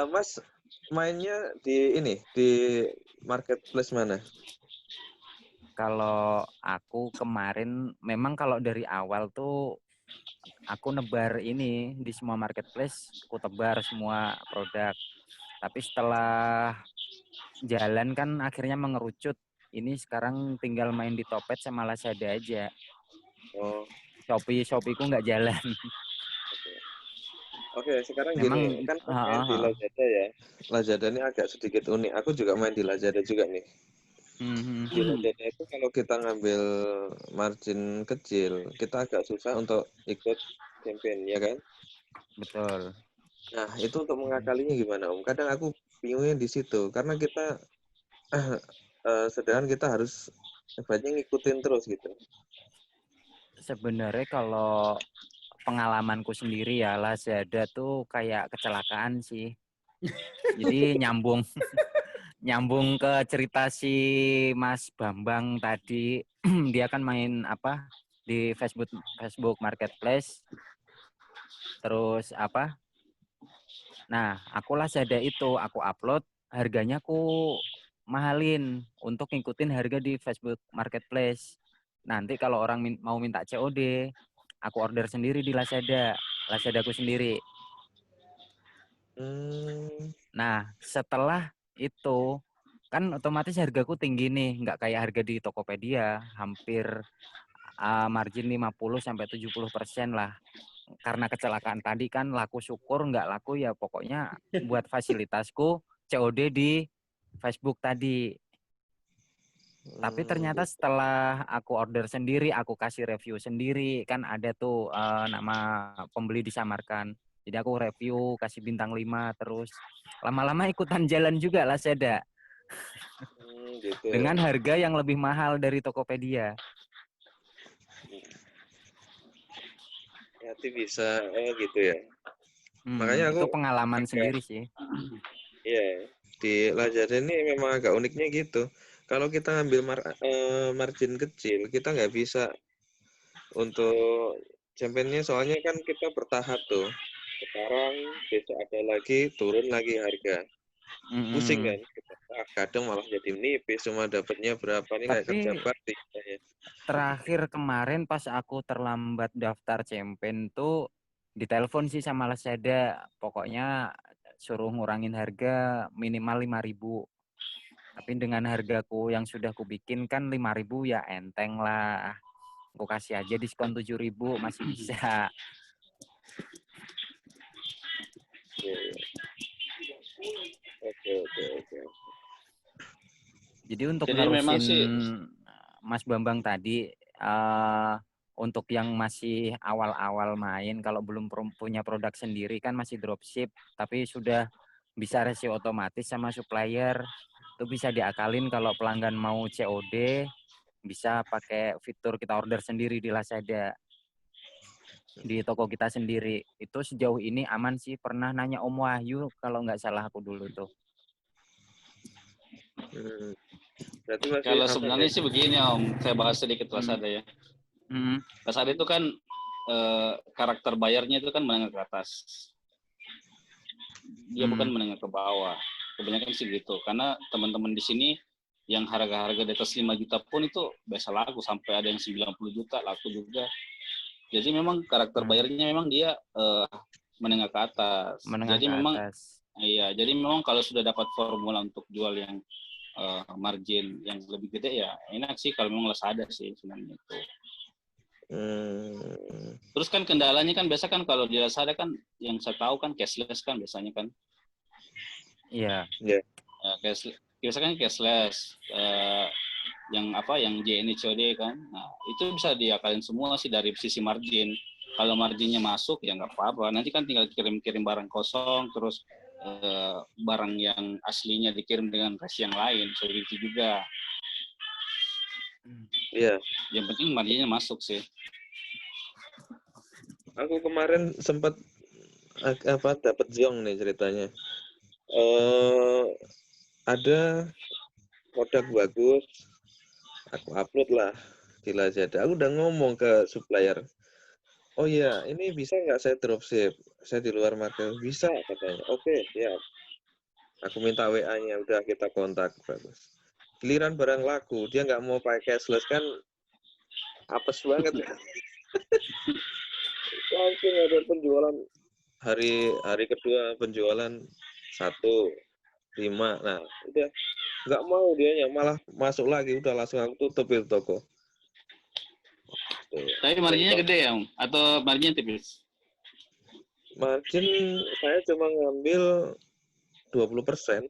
Mas mainnya di ini di marketplace mana? Kalau aku kemarin memang kalau dari awal tuh aku nebar ini di semua marketplace, aku tebar semua produk. Tapi setelah jalan kan akhirnya mengerucut. Ini sekarang tinggal main di Topet sama Lazada aja. Oh, Shopee ku nggak jalan. oke. Sekarang gini, Memang kan Mas main di Lazada ya. Lazada ini agak sedikit unik. Aku juga main di Lazada juga nih. Di Lazada itu kalau kita ngambil margin kecil, kita agak susah untuk ikut campaign, ya kan? betul. Nah, itu untuk mengakalinya gimana, Om? Kadang aku bingungnya di situ, karena kita sedangkan kita harus ibaratnya ngikutin terus gitu. Sebenarnya kalau pengalamanku sendiri ya, Lazada tuh kayak kecelakaan sih. Jadi nyambung ke cerita si Mas Bambang tadi. Dia kan main apa di Facebook Marketplace. Terus apa? Nah, aku Lazada itu aku upload, harganya aku mahalin untuk ngikutin harga di Facebook Marketplace. Nanti kalau orang mau minta COD, aku order sendiri di Lazada aku sendiri. Hmm, Nah, setelah itu kan otomatis hargaku tinggi nih, nggak kayak harga di Tokopedia, hampir margin 50-70% lah. Karena kecelakaan tadi kan laku syukur, nggak laku ya pokoknya buat fasilitasku COD di Facebook tadi. Tapi ternyata gitu. setelah aku order sendiri, aku kasih review sendiri, kan ada tuh nama pembeli disamarkan. Jadi aku review, kasih bintang 5, terus lama-lama ikutan jalan juga lah Lazada. Gitu ya. Dengan harga yang lebih mahal dari Tokopedia. Berarti bisa gitu ya. Makanya aku Itu pengalaman agak sendiri sih. ya di Lazada ini memang agak uniknya gitu. Kalau kita ngambil margin kecil, kita nggak bisa untuk championnya soalnya kan kita bertahap tuh. Sekarang besok ada lagi turun lagi harga. Pusing kan? Kadang malah jadi nipis cuma dapatnya berapa nih kayak kerja Tapi bakti. terakhir kemarin pas aku terlambat daftar Cempen tuh ditelepon sih sama Lazada. Pokoknya suruh ngurangin harga minimal 5.000. Tapi dengan hargaku yang sudah kubikin kan 5.000 ya enteng lah. Aku kasih aja diskon 7.000 masih bisa. Oke, oke, oke. Jadi untuk Jadi memang nerusin sih Mas Bambang tadi, untuk yang masih awal-awal main, kalau belum punya produk sendiri kan masih dropship, tapi sudah bisa resio otomatis sama supplier, itu bisa diakalin kalau pelanggan mau COD, bisa pakai fitur kita order sendiri di Lazada, di toko kita sendiri. Itu sejauh ini aman sih, pernah nanya Om Wahyu kalau nggak salah aku dulu tuh. Berarti masih kalau aman ya? sebenarnya sih begini Om, saya bahas sedikit Hmm. Lazada ya. Hmm. Lazada itu kan karakter bayarnya itu kan menengah ke atas. Dia bukan menengah ke bawah. Kebanyakan sih gitu. Karena teman-teman di sini yang harga-harga di atas 5 juta pun itu biasa laku, sampai ada yang 90 juta laku juga. Jadi memang karakter bayarnya memang dia menengah ke atas. Menengah Jadi ke memang atas. iya, jadi memang kalau sudah dapat formula untuk jual yang margin yang lebih gede ya enak sih kalau memang Lazada sih sebenarnya itu. Terus kan kendalanya kan biasa kan kalau di Lazada kan yang saya tahu kan cashless kan biasanya kan. Iya. Ya. Biasanya kan cashless. Yang JNE-COD kan. Nah, itu bisa diakalin semua sih dari sisi margin. Kalau marginnya masuk ya nggak apa-apa. Nanti kan tinggal kirim-kirim barang kosong, terus barang yang aslinya dikirim dengan resi yang lain. Seperti itu juga. Iya. Yang penting marginnya masuk sih. Aku kemarin sempat dapat zong nih ceritanya. Ada produk bagus, aku upload lah di Lazada. Aku udah ngomong ke supplier, oh iya, ini bisa nggak saya dropship? Saya di luar market. Bisa katanya. Oke, siap. Aku minta WA-nya, udah kita kontak, bagus. Giliran barang laku, dia nggak mau pakai cashless kan, apes banget kan. Langsung ada penjualan hari kedua penjualan 1,5. Nah, udah nggak mau dianya, malah masuk lagi, udah langsung aku tutup itu toko. Tuh. Tapi marginnya gede ya, Om? Atau marginnya tipis? Margin saya cuma ngambil 20%.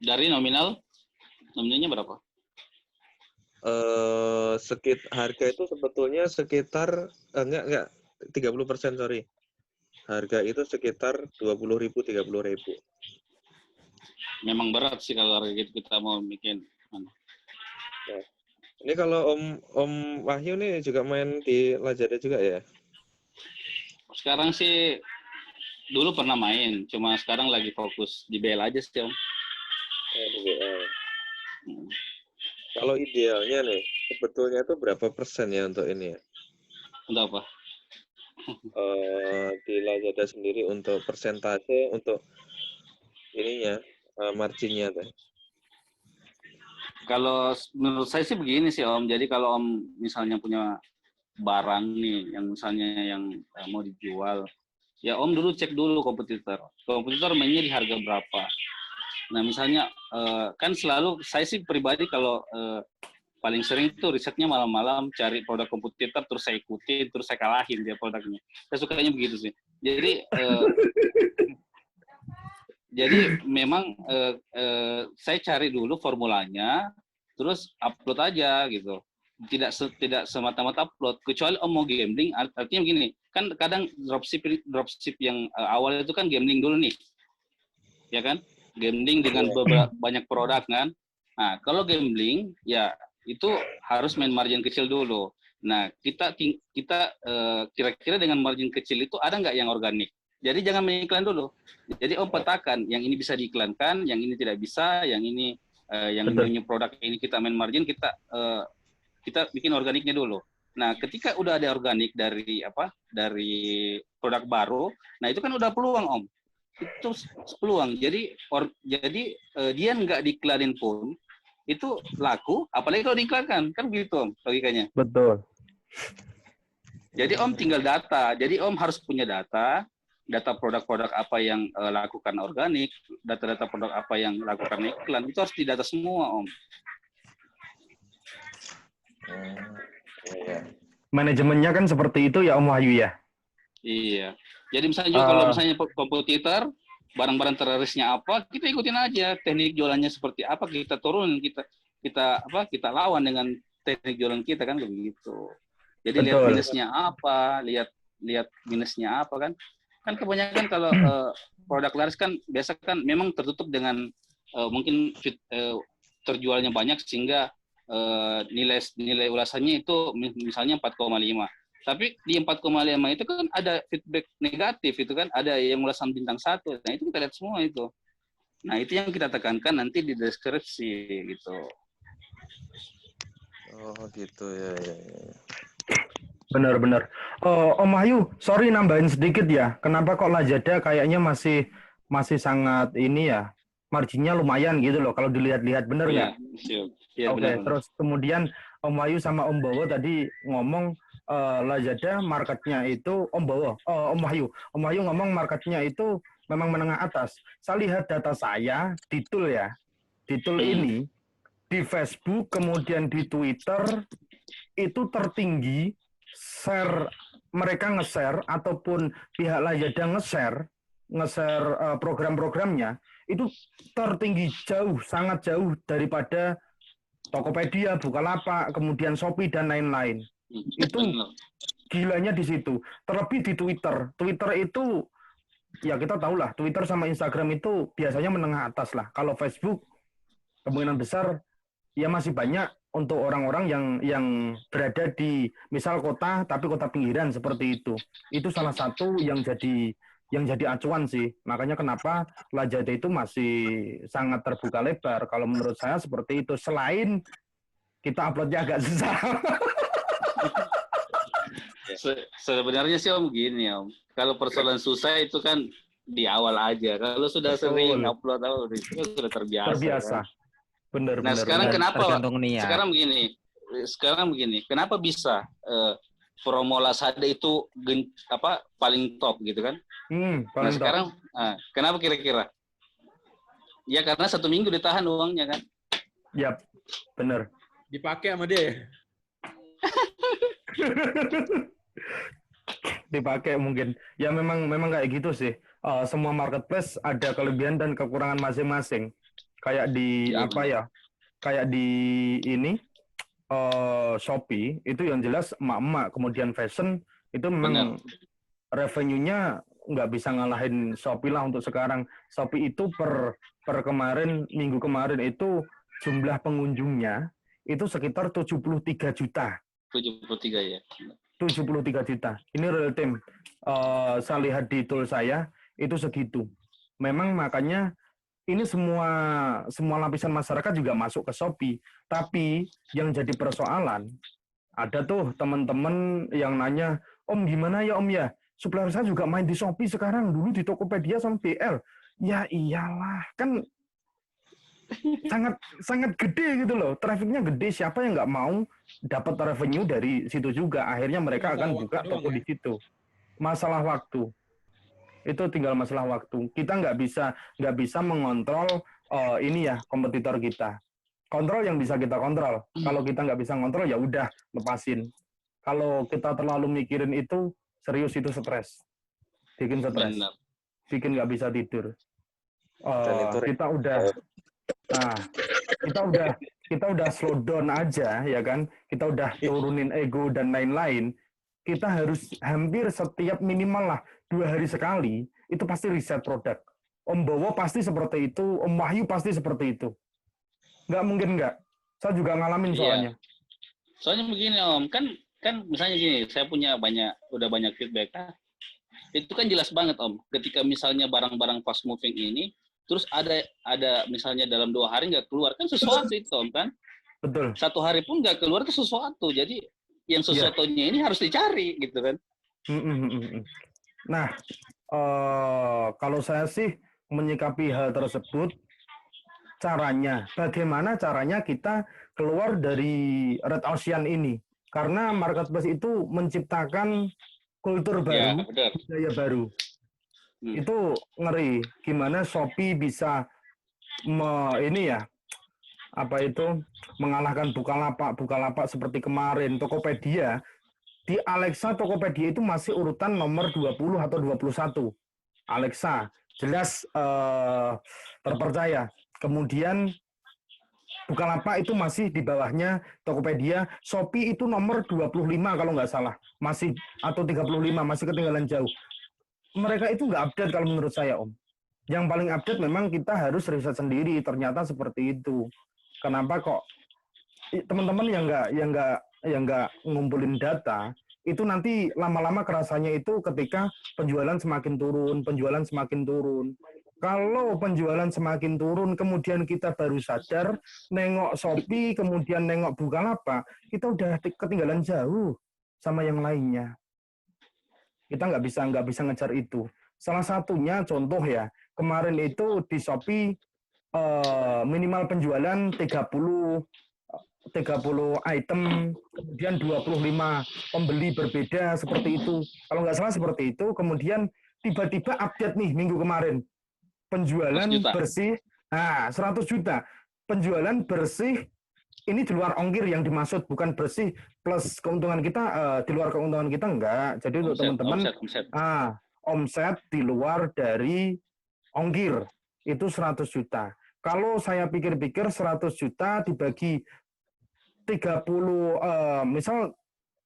Dari nominalnya berapa? Harga itu sebetulnya sekitar enggak 30%, sorry. Harga itu sekitar 20.000 30.000. Memang berat sih kalau harga gitu kita mau bikin. Nah, ini kalau Om Wahyu nih juga main di Lazada juga ya? Sekarang sih dulu pernah main, cuma sekarang lagi fokus di BL aja sih, Om. Di BL. Kalau idealnya nih, sebetulnya itu berapa persen ya untuk ini ya? Untuk apa? Di Lazada sendiri untuk persentase untuk ininya, marginnya teh. Kalau menurut saya sih begini sih, Om. Jadi kalau Om misalnya punya barang nih, yang misalnya yang mau dijual, ya Om dulu cek dulu kompetitor. Kompetitor mainnya di harga berapa. Nah misalnya, kan selalu, saya sih pribadi kalau paling sering tuh risetnya malam-malam cari produk kompetitor, terus saya ikutin, terus saya kalahin dia produknya. Saya sukanya begitu sih. Jadi memang saya cari dulu formulanya, terus upload aja gitu. Tidak semata-mata upload. Kecuali Om mau gambling, artinya begini, kan kadang dropship yang awal itu kan gambling dulu nih, ya kan? Gambling dengan banyak produk kan. Nah kalau gambling ya itu harus main margin kecil dulu. Nah kita kira-kira dengan margin kecil itu ada nggak yang organik? Jadi jangan mengiklan dulu. Jadi Om petakan, yang ini bisa diiklankan, yang ini tidak bisa, yang ini yang new produk ini kita main margin, kita bikin organiknya dulu. Nah, ketika udah ada organik dari produk baru, nah itu kan udah peluang Om. Itu peluang. Jadi dia nggak diiklanin pun itu laku, apalagi kalau diiklankan, kan begitu Om logikanya. Betul. Jadi Om tinggal data. Jadi Om harus punya data produk-produk apa yang lakukan organik, data-data produk apa yang lakukan iklan, itu harus didata semua, Om. Manajemennya kan seperti itu ya, Om Wahyu ya? Iya. Jadi misalnya juga kalau misalnya kompetitor, barang-barang terorisnya apa, kita ikutin aja teknik jualannya seperti apa, kita turun, kita lawan dengan teknik jualan kita kan begitu. Jadi lihat minusnya apa, lihat minusnya apa kan. Kan kebanyakan kalau produk laris kan biasa kan memang tertutup dengan mungkin terjualnya banyak sehingga nilai ulasannya itu misalnya 4,5. Tapi di 4,5 itu kan ada feedback negatif itu kan, ada yang ulasan bintang 1. Nah itu kita lihat semua itu. Nah itu yang kita tekankan nanti di deskripsi gitu. Oh gitu ya. Benar-benar. Om Wahyu, sorry nambahin sedikit ya. Kenapa kok Lazada kayaknya masih sangat ini ya, marginnya lumayan gitu loh kalau dilihat-lihat, benar nggak? Iya. Oke, terus kemudian Om Wahyu sama Om Bowo tadi ngomong Lazada marketnya itu Om Wahyu ngomong marketnya itu memang menengah atas. Saya lihat data saya di tool ya, di tool ini di Facebook kemudian di Twitter itu tertinggi mereka nge-share ataupun pihak Lazada nge-share program-programnya itu tertinggi sangat jauh daripada Tokopedia, Bukalapak, kemudian Shopee dan lain-lain. Itu gilanya di situ. Terlebih di Twitter. Twitter itu ya kita tahu lah, Twitter sama Instagram itu biasanya menengah atas lah. Kalau Facebook kemungkinan besar ya masih banyak untuk orang-orang yang berada di misal kota tapi kota pinggiran seperti itu. Itu salah satu yang jadi acuan sih. Makanya kenapa Lazada itu masih sangat terbuka lebar. Kalau menurut saya seperti itu. Selain kita uploadnya agak susah. Sebenarnya sih Om gini Om. Kalau persoalan susah itu kan di awal aja. Kalau sudah Betul. sering upload itu sudah terbiasa. Terbiasa. Kan? Benar. Nah sekarang kenapa? Tergantung niat. Sekarang begini. Kenapa bisa promo Lazada itu paling top gitu kan? Paling top. Sekarang kenapa kira-kira? Ya karena 1 minggu ditahan uangnya kan? Yap, benar. Dipakai sama dia ya? Dipakai mungkin. Ya memang kayak gitu sih. Semua marketplace ada kelebihan dan kekurangan masing-masing. Kayak di kayak di ini Shopee itu yang jelas emak-emak, kemudian fashion itu memang revenue-nya nggak bisa ngalahin Shopee lah untuk sekarang. Shopee itu per minggu kemarin itu jumlah pengunjungnya itu sekitar 73 juta. 73 ya. 73 juta. Ini real time. Saya lihat di tool saya itu segitu. Memang makanya ini semua lapisan masyarakat juga masuk ke Shopee. Tapi yang jadi persoalan, ada tuh teman-teman yang nanya, Om gimana ya Om ya? Supplier saya juga main di Shopee sekarang, dulu di Tokopedia sama BL. Ya iyalah, kan sangat gede gitu loh. Trafficnya gede, siapa yang nggak mau dapat revenue dari situ juga. Akhirnya mereka akan buka toko di situ. Masalah waktu. Itu tinggal masalah waktu. Kita nggak bisa mengontrol kompetitor kita. Kontrol yang bisa kita kontrol. Kalau kita nggak bisa kontrol ya udah lepasin. Kalau kita terlalu mikirin itu serius itu stres. Bikin stres. Bikin nggak bisa tidur. Kita udah slow down aja ya kan. Kita udah turunin ego dan lain-lain. Kita harus hampir setiap minimal lah 2 hari sekali itu pasti riset produk. Om Bowo pasti seperti itu, Om Wahyu pasti seperti itu. Nggak mungkin nggak. Saya juga ngalamin soalnya. Soalnya begini Om, kan misalnya gini, saya udah banyak feedback. Itu kan jelas banget Om. Ketika misalnya barang-barang fast moving ini, terus ada misalnya dalam 2 hari nggak keluar, kan sesuatu itu Om kan? Betul. 1 hari pun nggak keluar itu sesuatu. Jadi yang sesuatunya ini harus dicari gitu kan. Nah, kalau saya sih menyikapi hal tersebut, bagaimana caranya kita keluar dari red ocean ini? Karena marketplace itu menciptakan kultur baru, budaya baru. Itu ngeri. Gimana Shopee bisa mengalahkan Bukalapak seperti kemarin. Tokopedia, di Alexa Tokopedia itu masih urutan nomor 20 atau 21. Alexa, jelas terpercaya. Kemudian Bukalapak itu masih di bawahnya Tokopedia. Shopee itu nomor 25 kalau nggak salah. Masih, atau 35, masih ketinggalan jauh. Mereka itu nggak update kalau menurut saya, Om. Yang paling update memang kita harus riset sendiri. Ternyata seperti itu. Kenapa kok teman-teman yang nggak ngumpulin data itu nanti lama-lama kerasanya itu ketika penjualan semakin turun. Kalau penjualan semakin turun, kemudian kita baru sadar nengok Shopee, kemudian nengok Bukalapak, kita udah ketinggalan jauh sama yang lainnya. Kita nggak bisa ngejar itu. Salah satunya contoh ya, kemarin itu di Shopee minimal penjualan 30 item, kemudian 25 pembeli berbeda seperti itu. Kalau nggak salah seperti itu, kemudian tiba-tiba update nih minggu kemarin. Penjualan bersih, 100 juta. Penjualan bersih, ini di luar ongkir yang dimaksud, bukan bersih plus keuntungan kita, di luar keuntungan kita enggak. Jadi untuk teman-teman, omset di luar dari ongkir, itu 100 juta. Kalau saya pikir-pikir 100 juta dibagi 30, misal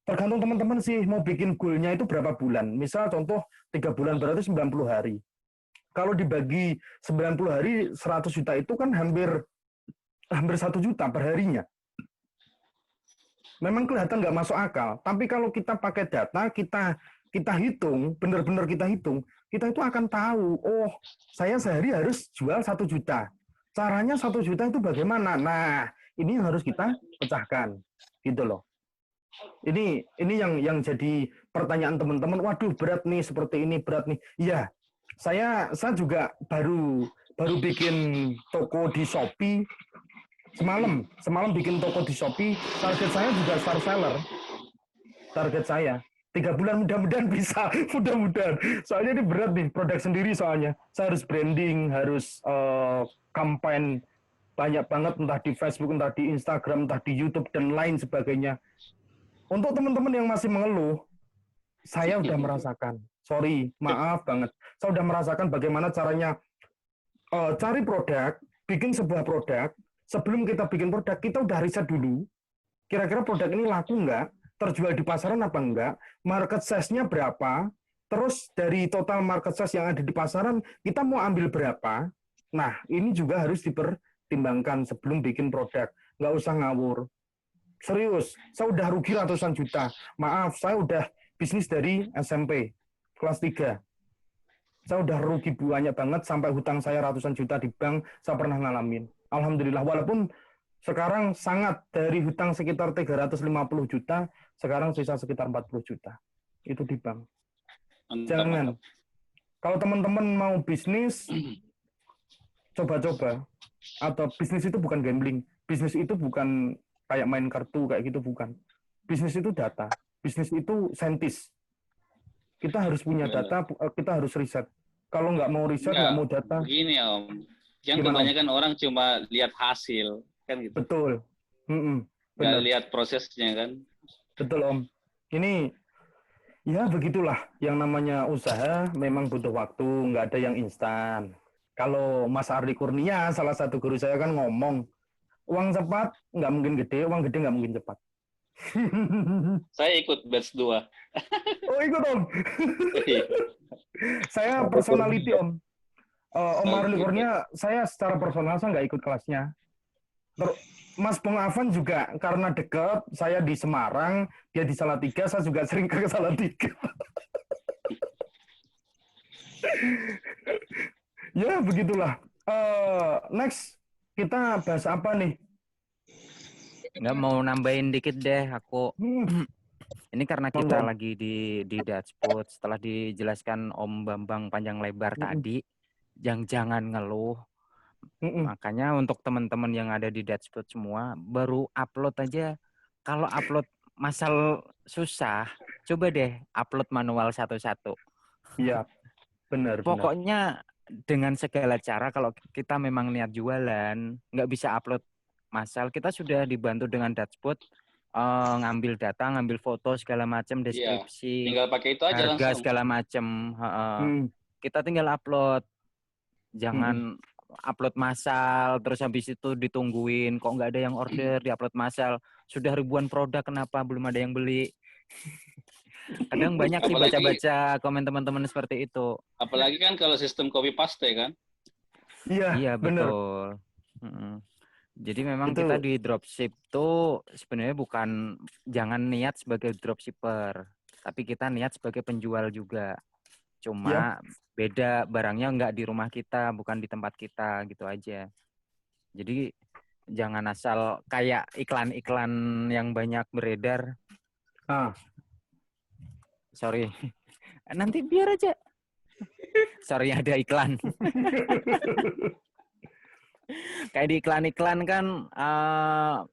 tergantung teman-teman sih mau bikin goalnya itu berapa bulan. Misal contoh 3 bulan berarti 90 hari. Kalau dibagi 90 hari 100 juta itu kan hampir 1 juta per harinya. Memang kelihatan nggak masuk akal. Tapi kalau kita pakai data, kita hitung, benar-benar kita hitung, kita itu akan tahu, oh saya sehari harus jual 1 juta. Caranya 1 juta itu bagaimana? Nah, ini yang harus kita pecahkan, gitu loh. Ini yang jadi pertanyaan teman-teman. Waduh, berat nih, seperti ini berat nih. Iya, Saya juga baru bikin toko di Shopee semalam bikin toko di Shopee. Target saya juga star seller. Target saya 3 bulan, mudah-mudahan bisa. Mudah-mudahan. Soalnya ini berat nih, produk sendiri soalnya. Saya harus branding, harus campaign banyak banget, entah di Facebook, entah di Instagram, entah di YouTube, dan lain sebagainya. Untuk teman-teman yang masih mengeluh, saya udah merasakan. Sorry, maaf banget. Saya udah merasakan bagaimana caranya cari produk, bikin sebuah produk. Sebelum kita bikin produk, kita udah riset dulu. Kira-kira produk ini laku nggak? Terjual di pasaran apa enggak? Market size-nya berapa? Terus dari total market size yang ada di pasaran, kita mau ambil berapa? Nah, ini juga harus dipertimbangkan sebelum bikin produk. Nggak usah ngawur. Serius, saya udah rugi ratusan juta. Maaf, saya udah bisnis dari SMP, kelas 3. Saya udah rugi banyak banget, sampai hutang saya ratusan juta di bank, saya pernah ngalamin. Alhamdulillah, walaupun sekarang sangat dari hutang sekitar 350 juta, sekarang sisa sekitar 40 juta. Itu di bank. Mantap, Jangan. mantap. Kalau teman-teman mau bisnis, coba-coba. Atau bisnis itu bukan gambling. Bisnis itu bukan kayak main kartu, kayak gitu, bukan. Bisnis itu data. Bisnis itu saintis. Kita harus punya Benar. data, kita harus riset. Kalau nggak mau riset, Enggak, nggak mau data, begini Om. Yang Gimana, Om? kebanyakan orang cuma lihat hasil, kan gitu. betul. Nggak Benar. lihat prosesnya kan. Betul, Om. Ini, ya begitulah. Yang namanya usaha memang butuh waktu, nggak ada yang instan. Kalau Mas Ardi Kurnia, salah satu guru saya kan ngomong, uang cepat nggak mungkin gede, uang gede nggak mungkin cepat. Saya ikut batch 2. Oh, ikut, Om. Saya personality, Om. Om Ardi Kurnia, saya secara personal saya nggak ikut kelasnya. Mas Bung Afan juga karena dekat, saya di Semarang, dia di Salatiga, saya juga sering ke Salatiga. Ya, begitulah. Next, kita bahas apa nih? Nggak mau nambahin dikit deh aku. Ini karena kita Monggo. lagi di dashboard, setelah dijelaskan Om Bambang panjang lebar tadi, jangan ngeluh. Makanya untuk teman-teman yang ada di dashboard semua, baru upload aja. Kalau upload masal susah, coba deh upload manual satu-satu. Iya, benar. Pokoknya dengan segala cara, kalau kita memang niat jualan, nggak bisa upload masal, kita sudah dibantu dengan dashboard, ngambil data, ngambil foto segala macam, deskripsi, Tinggal pakai itu aja harga langsung. segala macam. Kita tinggal upload, jangan upload massal terus habis itu ditungguin kok nggak ada yang order, diupload massal, sudah ribuan produk kenapa belum ada yang beli. Kadang banyak sih baca-baca komen teman-teman seperti itu. Apalagi kan kalau sistem copy paste kan. Iya, benar. Betul. Jadi memang Itu. kita di dropship tuh sebenarnya bukan, jangan niat sebagai dropshipper, tapi kita niat sebagai penjual juga. Cuma beda barangnya nggak di rumah kita, bukan di tempat kita, gitu aja. Jadi jangan asal kayak iklan-iklan yang banyak beredar. Sorry, nanti biar aja. Sorry ada iklan. Kayak di iklan-iklan kan,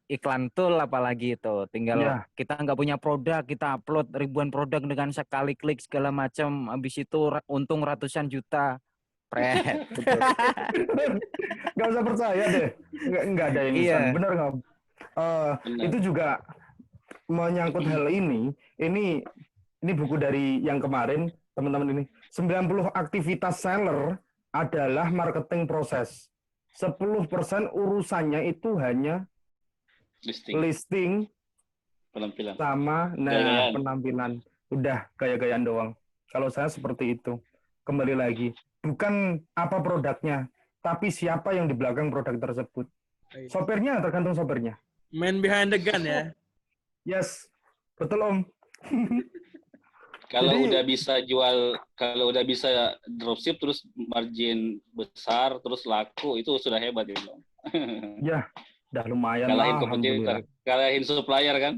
iklan tool apalagi itu. Tinggal kita nggak punya produk, kita upload ribuan produk dengan sekali klik segala macam. Habis itu untung ratusan juta. Pret. Nggak usah percaya deh. Nggak ada yang instan. Bener nggak? Itu juga menyangkut hal ini. Ini buku dari yang kemarin, teman-teman ini. 90 aktivitas seller adalah marketing proses. 10% urusannya itu hanya listing penampilan sama penampilan. Udah gaya-gayaan doang. Kalau saya seperti itu. Kembali lagi, bukan apa produknya, tapi siapa yang di belakang produk tersebut. Sopirnya tergantung sopirnya. Man behind the gun ya. Yes, betul Om. Kalau udah bisa jual, kalau udah bisa dropship terus margin besar terus laku, itu sudah hebat ya Bang. Ya, udah lumayan kalahin lah. kompetitor, kalahin supplier kan.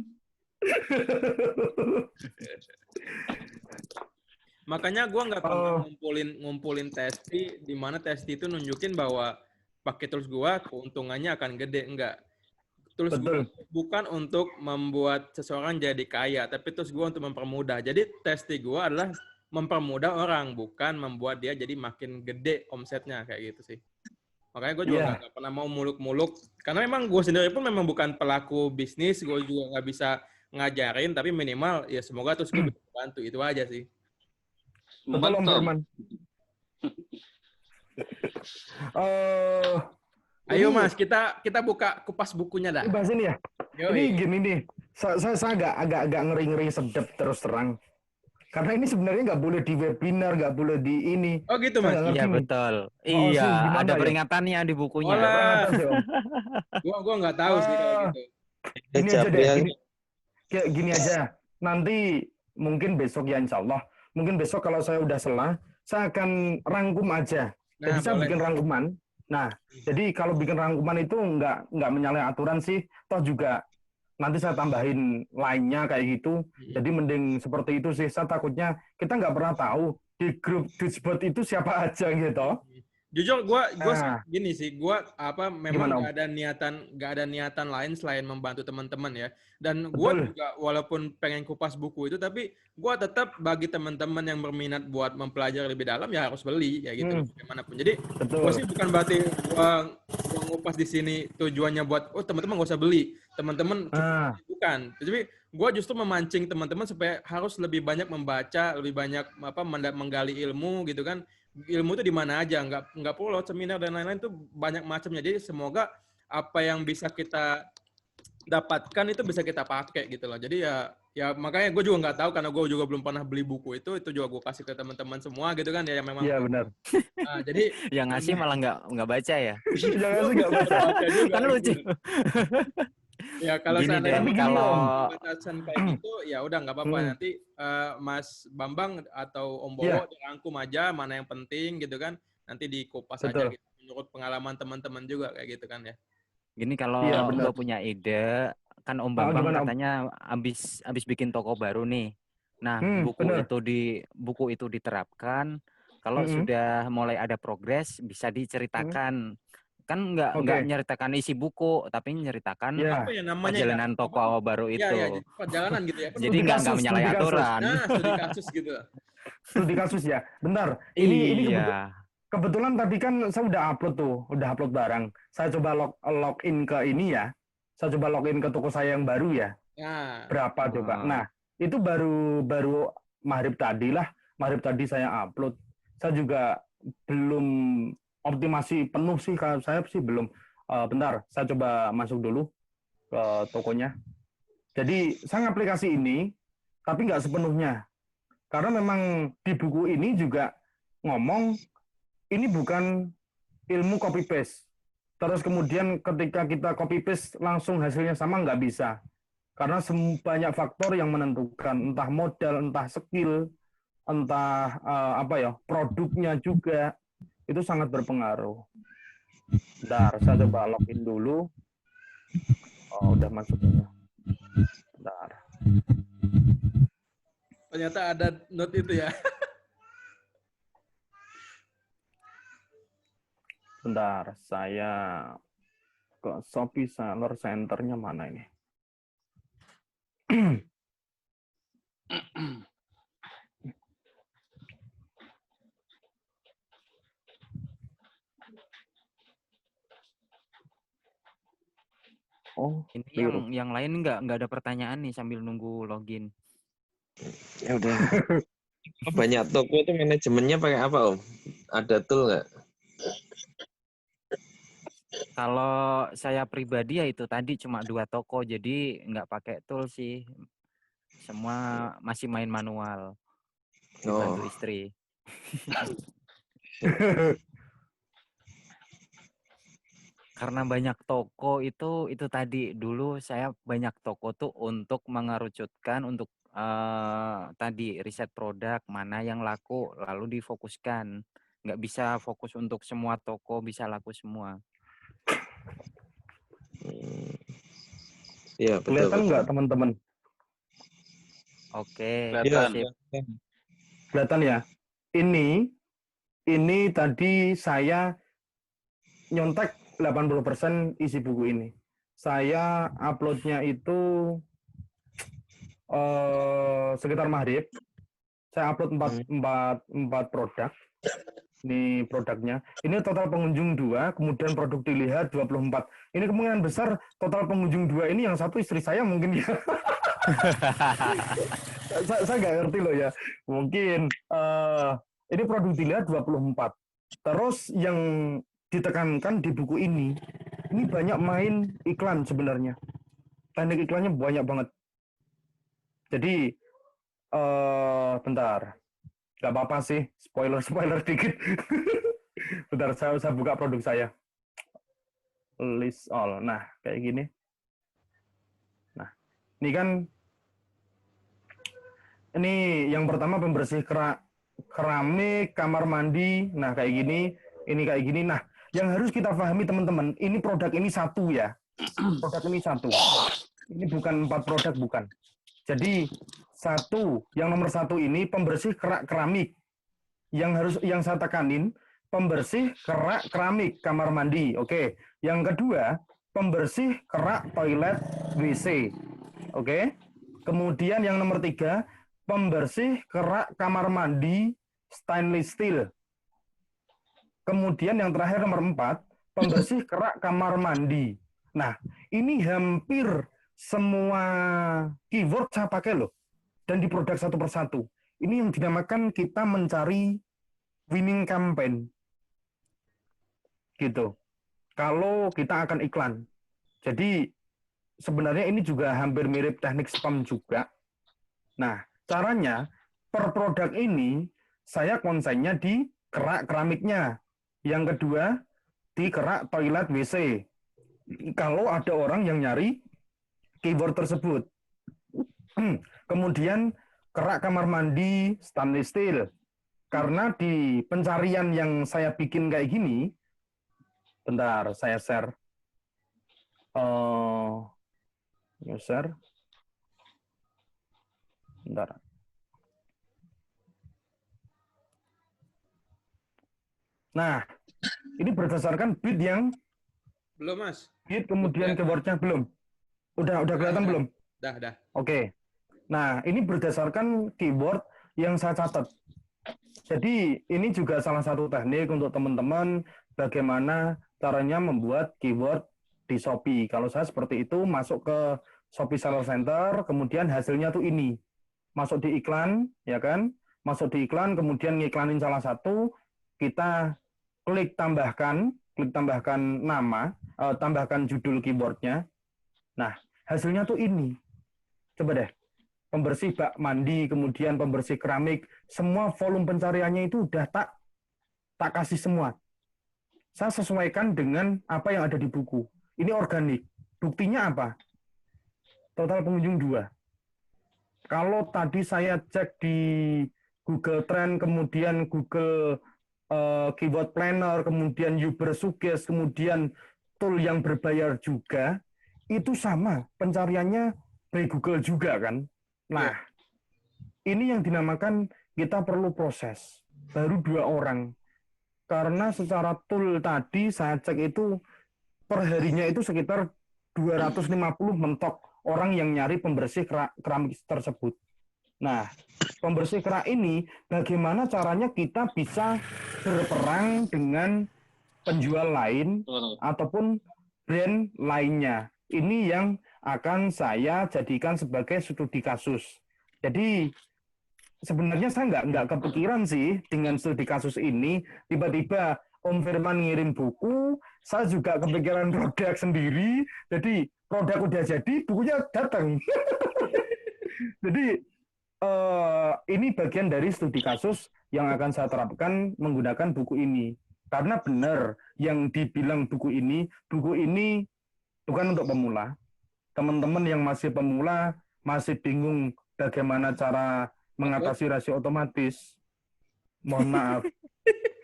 Makanya gua nggak pernah Oh, ngumpulin testi di mana testi itu nunjukin bahwa pakai tools gua keuntungannya akan gede, enggak. Tools gua betul. bukan untuk membuat seseorang jadi kaya, tapi tools gua untuk mempermudah. Jadi testi gua adalah mempermudah orang, bukan membuat dia jadi makin gede omsetnya kayak gitu sih. Makanya gue juga Iya. nggak pernah mau muluk-muluk. Karena memang gue sendiri pun memang bukan pelaku bisnis. Gue juga nggak bisa ngajarin. Tapi minimal ya semoga terus gue bisa bantu. Itu aja sih. Betul Om Betul. Firman. Eh, Ayo ini Mas, kita buka kupas bukunya dah. bahas ini ya. Ini Yoi. gini nih. Saya agak ngeri-ngeri sedep terus terang. Karena ini sebenarnya nggak boleh di webinar, nggak boleh di ini. Oh gitu Saya Mas. nggak ngerti Iya nih. betul. Oh, Iya, gimana ada ya? peringatannya di bukunya. Ada Olah, peringatan sih Om. gua nggak tahu sih kalau Eh, gitu. Gini aja Japri deh. yang Kayak gini aja. Nanti mungkin besok ya insya Allah. Mungkin besok kalau saya udah selah, saya akan rangkum aja. Jadi Nah, saya boleh. bikin rangkuman. Nah, jadi kalau bikin rangkuman itu nggak menyalahi aturan sih. Toh juga nanti saya tambahin lainnya kayak gitu. Jadi mending seperti itu sih. Saya takutnya kita nggak pernah tahu di grup Discord itu siapa aja gitu. Jujur gua Nah, gini sih, gua memang gimana Om? nggak ada niatan lain selain membantu teman-teman ya. Dan gua Betul. juga walaupun pengen kupas buku itu, tapi gua tetap bagi teman-teman yang berminat buat mempelajari lebih dalam ya harus beli ya gitu loh, bagaimanapun. Jadi gua Betul. sih bukan berarti gua ngupas di sini tujuannya buat teman-teman gak usah beli, teman-teman cukup Nah, bukan. Tapi gua justru memancing teman-teman supaya harus lebih banyak membaca, lebih banyak menggali ilmu gitu kan. Ilmu itu di mana aja, nggak perlu lewat seminar dan lain-lain tuh banyak macamnya. Jadi semoga apa yang bisa kita dapatkan itu bisa kita pakai gitu loh. Jadi ya makanya gue juga nggak tahu karena gue juga belum pernah beli buku itu juga gue kasih ke teman-teman semua gitu kan ya yang memang iya benar. jadi Yang ngasih malah nggak baca ya. Jangan sih nggak baca. baca juga Kan lucu. ya kalau Gini seandainya Den, Tapi gini, kalau Om. batasan kayak gitu ya udah nggak apa-apa Hmm. nanti Mas Bambang atau Om Iya. Bowo dirangkum aja mana yang penting gitu kan nanti dikupas aja Betul. gitu menurut pengalaman teman-teman juga kayak gitu kan ya. gini kalau Iya, benar. gue punya ide, kan Om Bambang Gimana Om? katanya habis bikin toko baru nih. Nah, Benar. buku itu diterapkan. Kalau Mm-mm. sudah mulai ada progres, bisa diceritakan. Kan nggak Oke. nyeritakan isi buku, tapi nyeritakan Ya. Apa ya namanya ya? perjalanan toko baru Iya itu. ya perjalanan gitu ya. Jadi Studi nggak kasus, menyalahi studi kasus. aturan. Nah studi kasus gitu. Studi kasus ya. Bentar. Ini Iya. kebetulan tadi kan saya udah upload barang. Saya coba login ke ini ya. Saya coba login ke toko saya yang baru ya. Nah Berapa coba? Ah. Nah, itu baru maghrib tadi lah. Maghrib tadi saya upload. Saya juga belum optimasi penuh sih. Kalau saya sih belum. Bentar, saya coba masuk dulu ke tokonya. Jadi saya aplikasi ini, tapi nggak sepenuhnya. Karena memang di buku ini juga ngomong, ini bukan ilmu copy paste. Terus kemudian ketika kita copy paste langsung hasilnya sama nggak bisa. Karena banyak faktor yang menentukan, entah modal, entah skill, entah produknya juga. Itu sangat berpengaruh. Bentar, saya coba login dulu. Oh, udah masuk. Bentar. ternyata ada note itu ya. Bentar, saya ke Shopee Seller Center-nya mana ini? Oh, Ini keliru. yang lain nggak ada pertanyaan nih sambil nunggu login. ya udah. Banyak toko itu manajemennya pakai apa Om? Ada tool nggak? Kalau saya pribadi ya itu tadi cuma 2 toko, jadi nggak pakai tool sih. Semua masih main manual. Dibantu istri. Karena banyak toko itu tadi dulu saya banyak toko tuh untuk mengerucutkan untuk tadi riset produk mana yang laku lalu difokuskan. Nggak bisa fokus untuk semua toko bisa laku semua. Iya betul. Kelihatan nggak teman-teman? Oke, Kelihatan. sip. kelihatan ya. Ini tadi saya nyontek 80% isi buku ini. Saya uploadnya itu sekitar maghrib. Saya upload 4 produk. Ini produknya. Ini total pengunjung 2, kemudian produk dilihat 24. Ini kemungkinan besar total pengunjung 2 ini yang satu istri saya mungkin ya. saya nggak ngerti loh ya. Mungkin ini produk dilihat 24. Terus yang ditekankan di buku ini banyak main iklan sebenarnya. Teknik iklannya banyak banget. Jadi bentar. Gak apa-apa sih, spoiler dikit. Bentar, saya buka produk saya. List all. Nah, kayak gini. Nah, ini kan, ini yang pertama pembersih keramik, kamar mandi. Nah, kayak gini. Ini kayak gini. Nah, yang harus kita pahami teman-teman, ini produk ini satu ya. Produk ini satu. Ini bukan 4 produk, bukan. Jadi, yang nomor 1 ini pembersih keramik. Yang saya tekanin, pembersih keramik kamar mandi. Oke. Yang kedua, pembersih kerak toilet WC. Oke. Kemudian yang nomor 3, pembersih kerak kamar mandi stainless steel. Kemudian yang terakhir nomor 4, pembersih kerak kamar mandi. Nah, ini hampir semua keyword saya pakai loh. Dan di produk satu persatu. Ini yang dinamakan kita mencari winning campaign. Gitu. Kalau kita akan iklan. Jadi sebenarnya ini juga hampir mirip teknik spam juga. Nah, caranya per produk ini saya konsennya di kerak keramiknya. Yang kedua di kerak toilet WC. Kalau ada orang yang nyari keyword tersebut. Kemudian kerak kamar mandi stainless steel. Karena di pencarian yang saya bikin kayak gini, bentar saya share. Share. Bentar. Nah, ini berdasarkan bid yang Belum, Mas. bid kemudian keywordnya belum. Udah kelihatan belum? Dah. Oke. Nah, ini berdasarkan keyword yang saya catat. Jadi, ini juga salah satu teknik untuk teman-teman bagaimana caranya membuat keyword di Shopee. Kalau saya seperti itu, masuk ke Shopee Seller Center, kemudian hasilnya tuh ini. Masuk di iklan, ya kan? Masuk di iklan, kemudian ngiklanin salah satu, kita klik tambahkan nama, tambahkan judul keywordnya. Nah, hasilnya tuh ini. Coba deh. Pembersih bak mandi, kemudian pembersih keramik, semua volume pencariannya itu udah tak kasih semua. Saya sesuaikan dengan apa yang ada di buku. Ini organik. Buktinya apa? Total pengunjung 2. Kalau tadi saya cek di Google Trend, kemudian Google Keyword Planner, kemudian Uber Suggest, kemudian tool yang berbayar juga, itu sama. Pencariannya by Google juga kan? Nah, ini yang dinamakan kita perlu proses. Baru 2 orang. Karena secara tool tadi saya cek itu perharinya itu sekitar 250 mentok orang yang nyari pembersih keramik tersebut. Nah, pembersih kerak ini bagaimana caranya kita bisa berperang dengan penjual lain ataupun brand lainnya. Ini yang akan saya jadikan sebagai studi kasus. Jadi sebenarnya saya nggak kepikiran sih dengan studi kasus ini. Tiba-tiba Om Firman ngirim buku, saya juga kepikiran produk sendiri. Jadi produk udah jadi, bukunya datang. Jadi ini bagian dari studi kasus yang akan saya terapkan menggunakan buku ini. Karena benar yang dibilang buku ini bukan untuk pemula. Teman-teman yang masih pemula, masih bingung bagaimana cara mengatasi rasio otomatis, mohon maaf,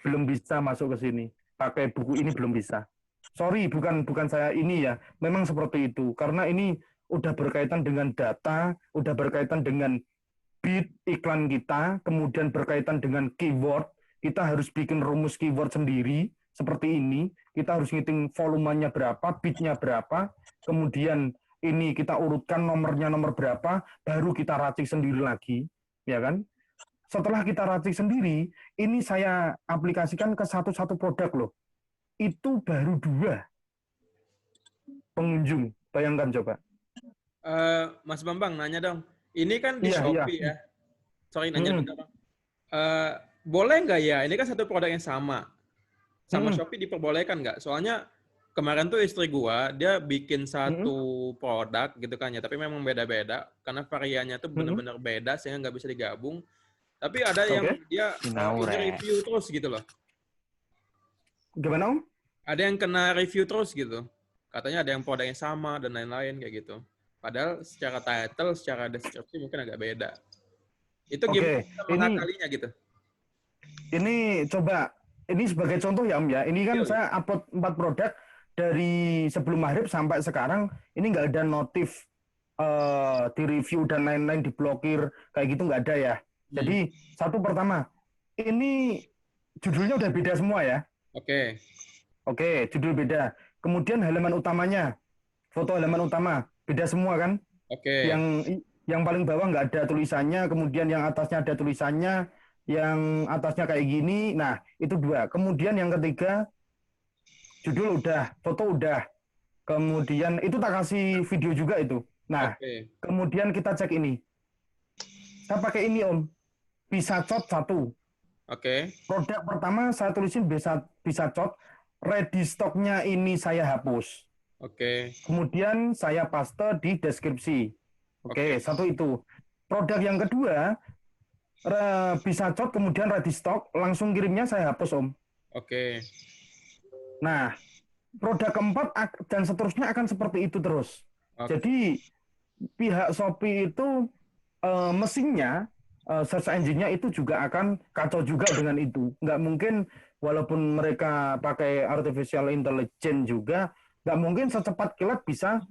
belum bisa masuk ke sini. Pakai buku ini belum bisa. Sorry, bukan saya ini ya. Memang seperti itu. Karena ini udah berkaitan dengan data, udah berkaitan dengan bid iklan kita, kemudian berkaitan dengan keyword, kita harus bikin rumus keyword sendiri, seperti ini, kita harus ngitung volumenya berapa, bidnya berapa, kemudian ini kita urutkan nomornya nomor berapa, baru kita racik sendiri lagi, ya kan? Setelah kita racik sendiri, ini saya aplikasikan ke satu-satu produk loh. Itu baru 2 pengunjung, bayangkan coba. Mas Bambang nanya dong. Ini kan di Iya, Shopee ya. Sorry nanya bentar, Bang. Boleh nggak ya? Ini kan satu produk yang sama. Sama Shopee diperbolehkan nggak? Soalnya kemarin tuh istri gua, dia bikin satu produk gitu kan ya, tapi memang beda-beda karena variannya tuh benar-benar beda sehingga nggak bisa digabung. Tapi ada yang dia ini review terus gitu loh. Gimana, Om? Ada yang kena review terus gitu. Katanya ada yang produknya sama dan lain-lain kayak gitu. Padahal secara title, secara deskripsi mungkin agak beda. Itu gimana kita mengakalinya gitu? Ini coba, ini sebagai contoh ya Om ya. Ini kan saya upload 4 produk dari sebelum maghrib sampai sekarang. Ini nggak ada notif di review dan lain-lain, diblokir kayak gitu nggak ada ya. Jadi satu pertama, ini judulnya udah beda semua ya. Oke, judul beda. Kemudian halaman utamanya, foto halaman utama beda semua kan? Yang paling bawah nggak ada tulisannya, kemudian yang atasnya ada tulisannya, yang atasnya kayak gini. Nah, itu 2. Kemudian yang ketiga, judul udah, foto udah. Kemudian itu tak kasih video juga itu. Nah, kemudian kita cek ini. Saya pakai ini Om, bisa cot 1. Produk pertama saya tulisin bisa cot, ready stock-nya ini saya hapus. Kemudian saya paste di deskripsi. Satu itu. Produk yang kedua, bisa cot, kemudian ready stock, langsung kirimnya saya hapus Om. Nah, produk keempat dan seterusnya akan seperti itu terus. Jadi pihak Shopee itu mesinnya, search engine-nya itu juga akan kacau juga dengan itu. Nggak mungkin, walaupun mereka pakai artificial intelligence juga, nggak mungkin secepat kilat bisa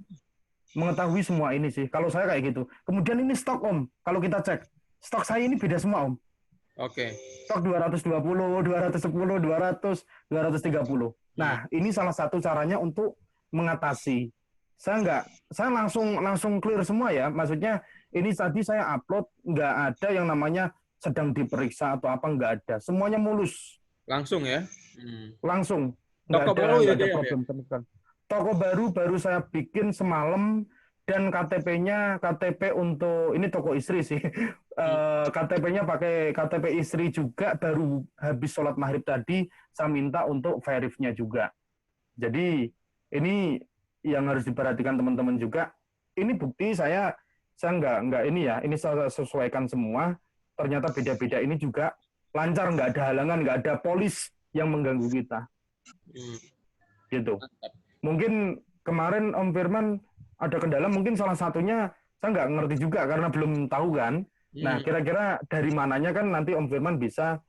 mengetahui semua ini sih. Kalau saya kayak gitu. Kemudian ini stok Om, kalau kita cek, stok saya ini beda semua Om. Stok 220, 210, 200, 230. Nah, ini salah satu caranya untuk mengatasi. Saya langsung clear semua ya. Maksudnya ini tadi saya upload nggak ada yang namanya sedang diperiksa atau apa, nggak ada. Semuanya mulus. Langsung ya? Langsung. Toko baru ya dia ya? Toko baru saya bikin semalam, dan KTP untuk ini toko istri sih. KTP-nya pakai KTP istri juga, baru habis sholat maghrib tadi saya minta untuk verifnya juga. Jadi ini yang harus diperhatikan teman-teman juga. Ini bukti saya nggak ini ya, ini saya sesuaikan semua. Ternyata beda-beda ini juga lancar, nggak ada halangan, nggak ada polis yang mengganggu kita. Gitu. Mungkin kemarin Om Firman ada kendala, mungkin salah satunya saya nggak ngerti juga karena belum tahu kan. Nah, kira-kira dari mananya kan nanti Om Firman bisa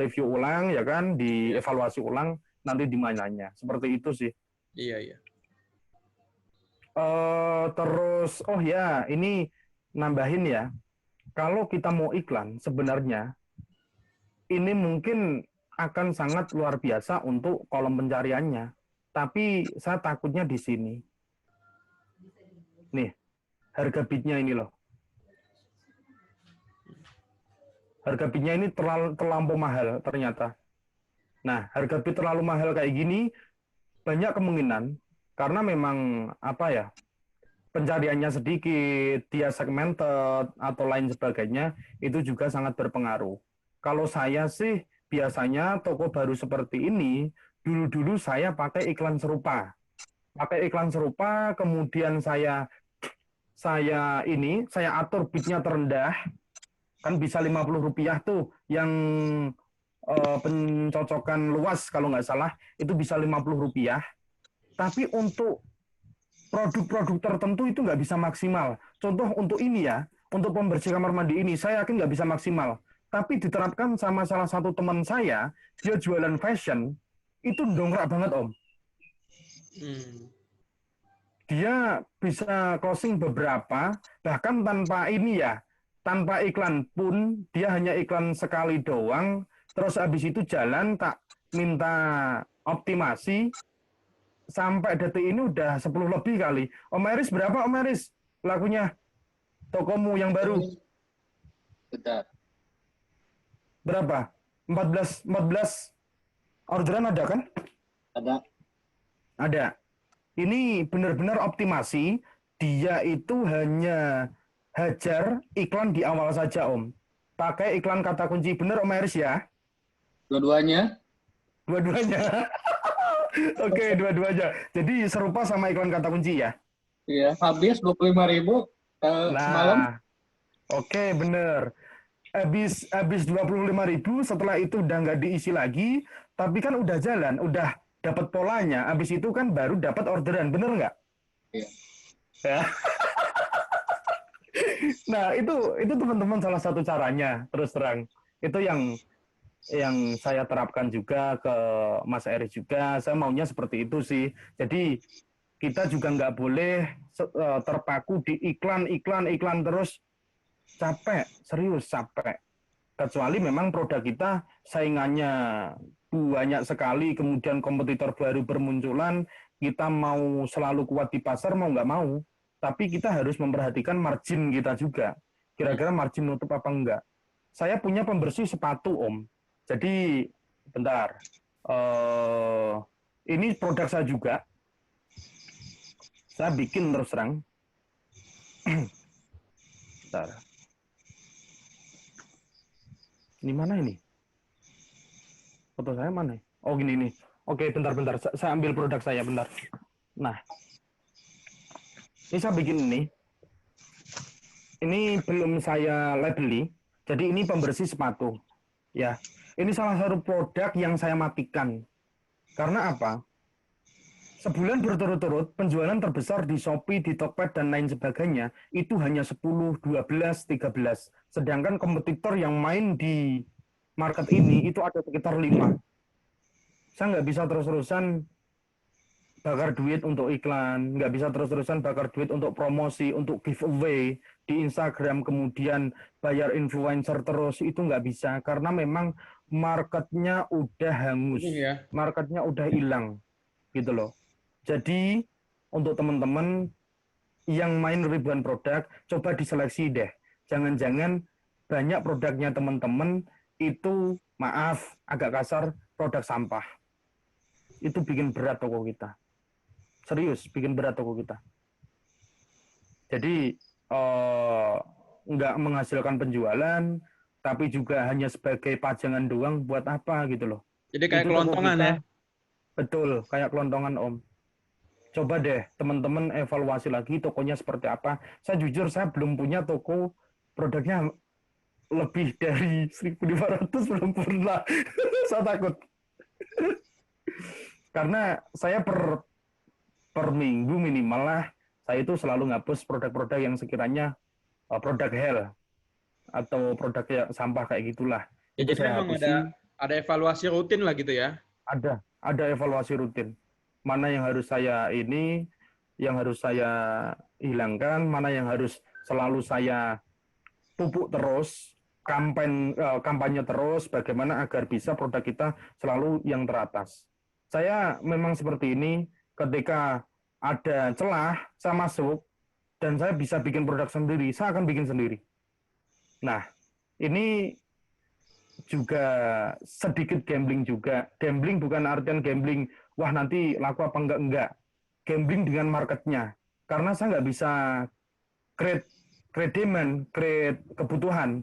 review ulang ya kan, dievaluasi ulang nanti di mananya. Seperti itu sih. Iya. Terus, oh ya, ini nambahin ya. Kalau kita mau iklan, sebenarnya ini mungkin akan sangat luar biasa untuk kolom pencariannya. Tapi saya takutnya di sini. Nih, harga bidnya ini loh. Harga bidnya ini terlampau mahal ternyata. Nah, harga bid terlalu mahal kayak gini, banyak kemungkinan karena memang apa ya, pencariannya sedikit, dia segmented atau lain sebagainya, itu juga sangat berpengaruh. Kalau saya sih biasanya toko baru seperti ini, dulu saya pakai iklan serupa. Kemudian saya atur bidnya terendah, kan bisa Rp50 tuh, yang pencocokan luas kalau nggak salah, itu bisa Rp50. Tapi untuk produk-produk tertentu itu nggak bisa maksimal. Contoh untuk ini ya, untuk pembersih kamar mandi ini, saya yakin nggak bisa maksimal. Tapi diterapkan sama salah satu teman saya, dia jualan fashion, itu dongkrak banget Om. Dia bisa closing beberapa, bahkan tanpa ini ya, tanpa iklan pun, dia hanya iklan sekali doang, terus habis itu jalan, tak minta optimasi, sampai detik ini udah 10 lebih kali. Om Eris berapa Om Eris lakunya tokomu yang baru? Bentar. Berapa? 14 orderan ada kan? Ada. Ada. Ini benar-benar optimasi. Dia itu hanya hajar iklan di awal saja Om. Pakai iklan kata kunci. Benar Om Eris ya? Dua-duanya? Dua-duanya. Oke, dua-duanya. Jadi serupa sama iklan kata kunci ya? Iya, habis 25.000 semalam. Nah, oke bener. Habis 25.000, setelah itu udah nggak diisi lagi, tapi kan udah jalan, udah dapat polanya. Habis itu kan baru dapat orderan, bener nggak? Iya. Ya. Nah, itu teman-teman salah satu caranya, terus terang. Itu yang saya terapkan juga ke Mas Eris juga. Saya maunya seperti itu sih. Jadi kita juga nggak boleh terpaku di iklan terus, capek, serius capek. Kecuali memang produk kita saingannya banyak sekali, kemudian kompetitor baru bermunculan, kita mau selalu kuat di pasar, mau nggak mau. Tapi kita harus memperhatikan margin kita juga. Kira-kira margin nutup apa enggak. Saya punya pembersih sepatu, Om. Jadi, bentar. Ini produk saya juga. Saya bikin terus terang. Bentar. Ini mana ini? Foto saya mana? Oh, gini nih. Oke, bentar. Saya ambil produk saya, bentar. Nah. Ini saya bikin ini. Ini belum saya labeli. Jadi ini pembersih sepatu. Ya. Ini salah satu produk yang saya matikan. Karena apa? Sebulan berturut-turut penjualan terbesar di Shopee, di Tokped, dan lain sebagainya itu hanya 10, 12, 13. Sedangkan kompetitor yang main di market ini itu ada sekitar 5. Saya nggak bisa terus-terusan bakar duit untuk iklan, nggak bisa terus-terusan bakar duit untuk promosi, untuk giveaway di Instagram, kemudian bayar influencer terus, itu nggak bisa. Karena memang marketnya udah hangus, marketnya udah hilang, gitu loh. Jadi, untuk teman-teman yang main ribuan produk, coba diseleksi deh. Jangan-jangan banyak produknya teman-teman itu, maaf, agak kasar, produk sampah. Itu bikin berat toko kita. Serius, bikin berat toko kita. Jadi, nggak menghasilkan penjualan, tapi juga hanya sebagai pajangan doang, buat apa gitu loh. Jadi kayak itu kelontongan ya? Betul, kayak kelontongan Om. Coba deh teman-teman evaluasi lagi tokonya seperti apa. Saya jujur, saya belum punya toko produknya lebih dari 1.500, belum pernah. Saya takut. Karena saya per minggu minimal lah, saya itu selalu ngapus produk-produk yang sekiranya produk hell atau produk yang sampah kayak gitulah. Ya, Itu jadi saya memang hapusi. ada evaluasi rutin lah gitu ya? Ada evaluasi rutin. Mana yang harus saya hilangkan, mana yang harus selalu saya pupuk terus, kampanye terus, bagaimana agar bisa produk kita selalu yang teratas. Saya memang seperti ini, ketika ada celah, saya masuk, dan saya bisa bikin produk sendiri, saya akan bikin sendiri. Nah, ini juga sedikit gambling juga. Gambling bukan artian gambling, wah nanti laku apa enggak. Gambling dengan marketnya. Karena saya nggak bisa create demand, create kebutuhan.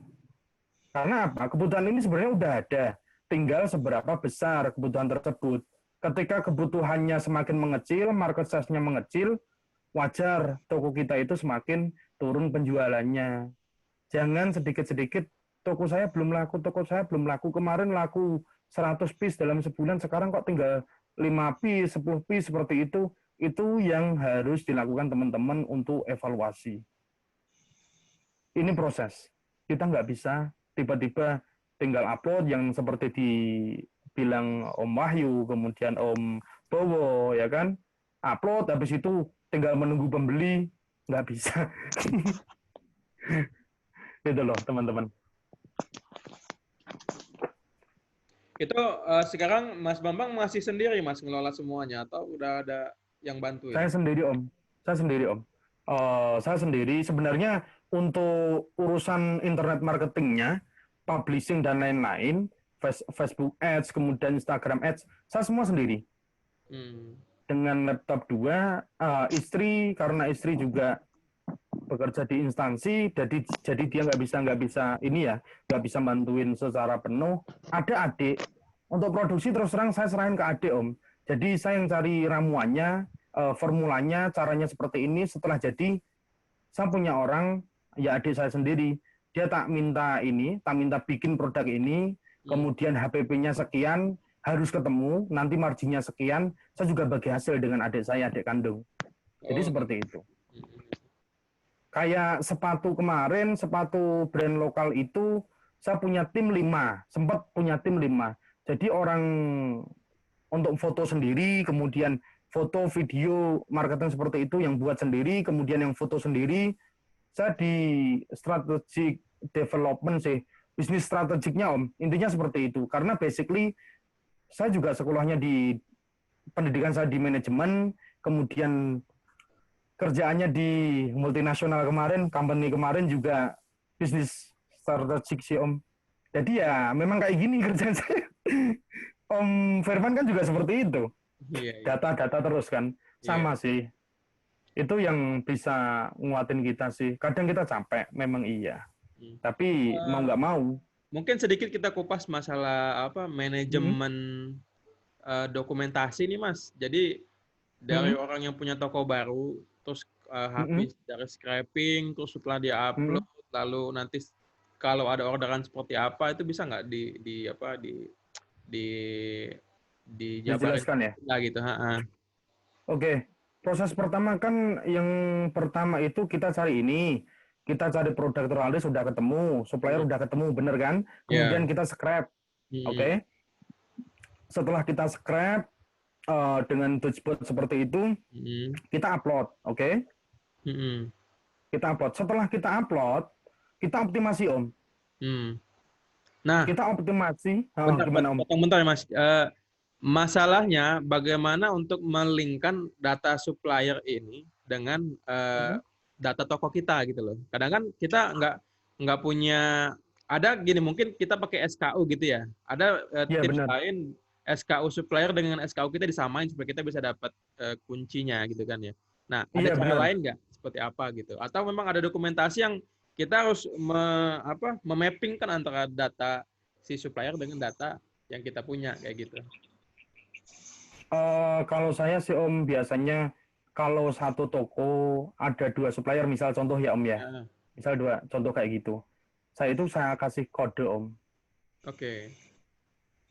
Karena apa? Kebutuhan ini sebenarnya udah ada. Tinggal seberapa besar kebutuhan tersebut. Ketika kebutuhannya semakin mengecil, market size-nya mengecil, wajar toko kita itu semakin turun penjualannya. Jangan sedikit-sedikit, toko saya belum laku, kemarin laku 100 piece dalam sebulan, sekarang kok tinggal 5 piece, 10 piece seperti itu yang harus dilakukan teman-teman untuk evaluasi. Ini proses. Kita nggak bisa tiba-tiba tinggal upload yang seperti dibilang Om Wahyu, kemudian Om Bowo, ya kan? Upload, habis itu tinggal menunggu pembeli, nggak bisa. Gitu loh, teman-teman. Itu sekarang Mas Bambang masih sendiri Mas ngelola semuanya atau udah ada yang bantuin? Saya sendiri, Om. Saya sendiri, Om. Saya sendiri sebenarnya untuk urusan internet marketingnya, publishing dan lain-lain, Facebook Ads, kemudian Instagram Ads, saya semua sendiri. Hmm. Dengan laptop 2, istri karena istri juga bekerja di instansi, jadi dia nggak bisa nggak bisa bantuin secara penuh. Ada adik untuk produksi terus terang saya serahin ke adik, Om. Jadi saya yang cari ramuannya, formulanya, caranya seperti ini. Setelah jadi, saya punya orang, ya adik saya sendiri. Dia tak minta bikin produk ini, kemudian HPP-nya sekian, harus ketemu, nanti marginnya sekian. Saya juga bagi hasil dengan adik saya, adik kandung. Jadi seperti itu. Kayak sepatu kemarin, sepatu brand lokal itu, saya punya tim 5, sempat punya tim 5. Jadi orang untuk foto sendiri, kemudian foto, video, marketing seperti itu yang buat sendiri, kemudian yang foto sendiri. Saya di strategic development sih, bisnis strategiknya Om. Intinya seperti itu. Karena basically saya juga sekolahnya di pendidikan saya di manajemen, kemudian kerjaannya di multinasional kemarin, company kemarin juga bisnis strategik sih Om. Jadi ya memang kayak gini kerjaan saya. Om Firman kan juga seperti itu. Data-data terus kan. Sama sih. Itu yang bisa nguatin kita sih. Kadang kita capek, memang iya. Tapi mau nggak mau. Mungkin sedikit kita kupas masalah manajemen dokumentasi nih Mas. Jadi dari orang yang punya toko baru, terus habis dari scraping, terus setelah dia upload, lalu nanti kalau ada orderan seperti apa itu bisa nggak dijelaskan ya? Gitu. Oke. Proses pertama kan yang pertama itu kita cari kita cari produk terlalu sudah ketemu, supplier udah ketemu, bener kan? Kemudian kita scrap, oke? Setelah kita scrap dengan dashboard seperti itu, kita upload, oke? Kita upload. Setelah kita upload, kita optimasi Om. Nah, kita optimasi. Gimana Om? Bentar Mas. Masalahnya bagaimana untuk melingkan data supplier ini dengan data toko kita gitu loh. Kadang kan kita nggak punya, ada gini mungkin kita pakai SKU gitu ya. Ada tips lain SKU supplier dengan SKU kita disamain supaya kita bisa dapat kuncinya gitu kan ya. Nah, ada cara lain nggak seperti apa gitu? Atau memang ada dokumentasi yang kita harus memapping kan antara data si supplier dengan data yang kita punya kayak gitu. Kalau saya sih Om biasanya kalau satu toko ada 2 supplier, misal contoh ya Om ya, misal 2 contoh kayak gitu, saya kasih kode Om. Oke.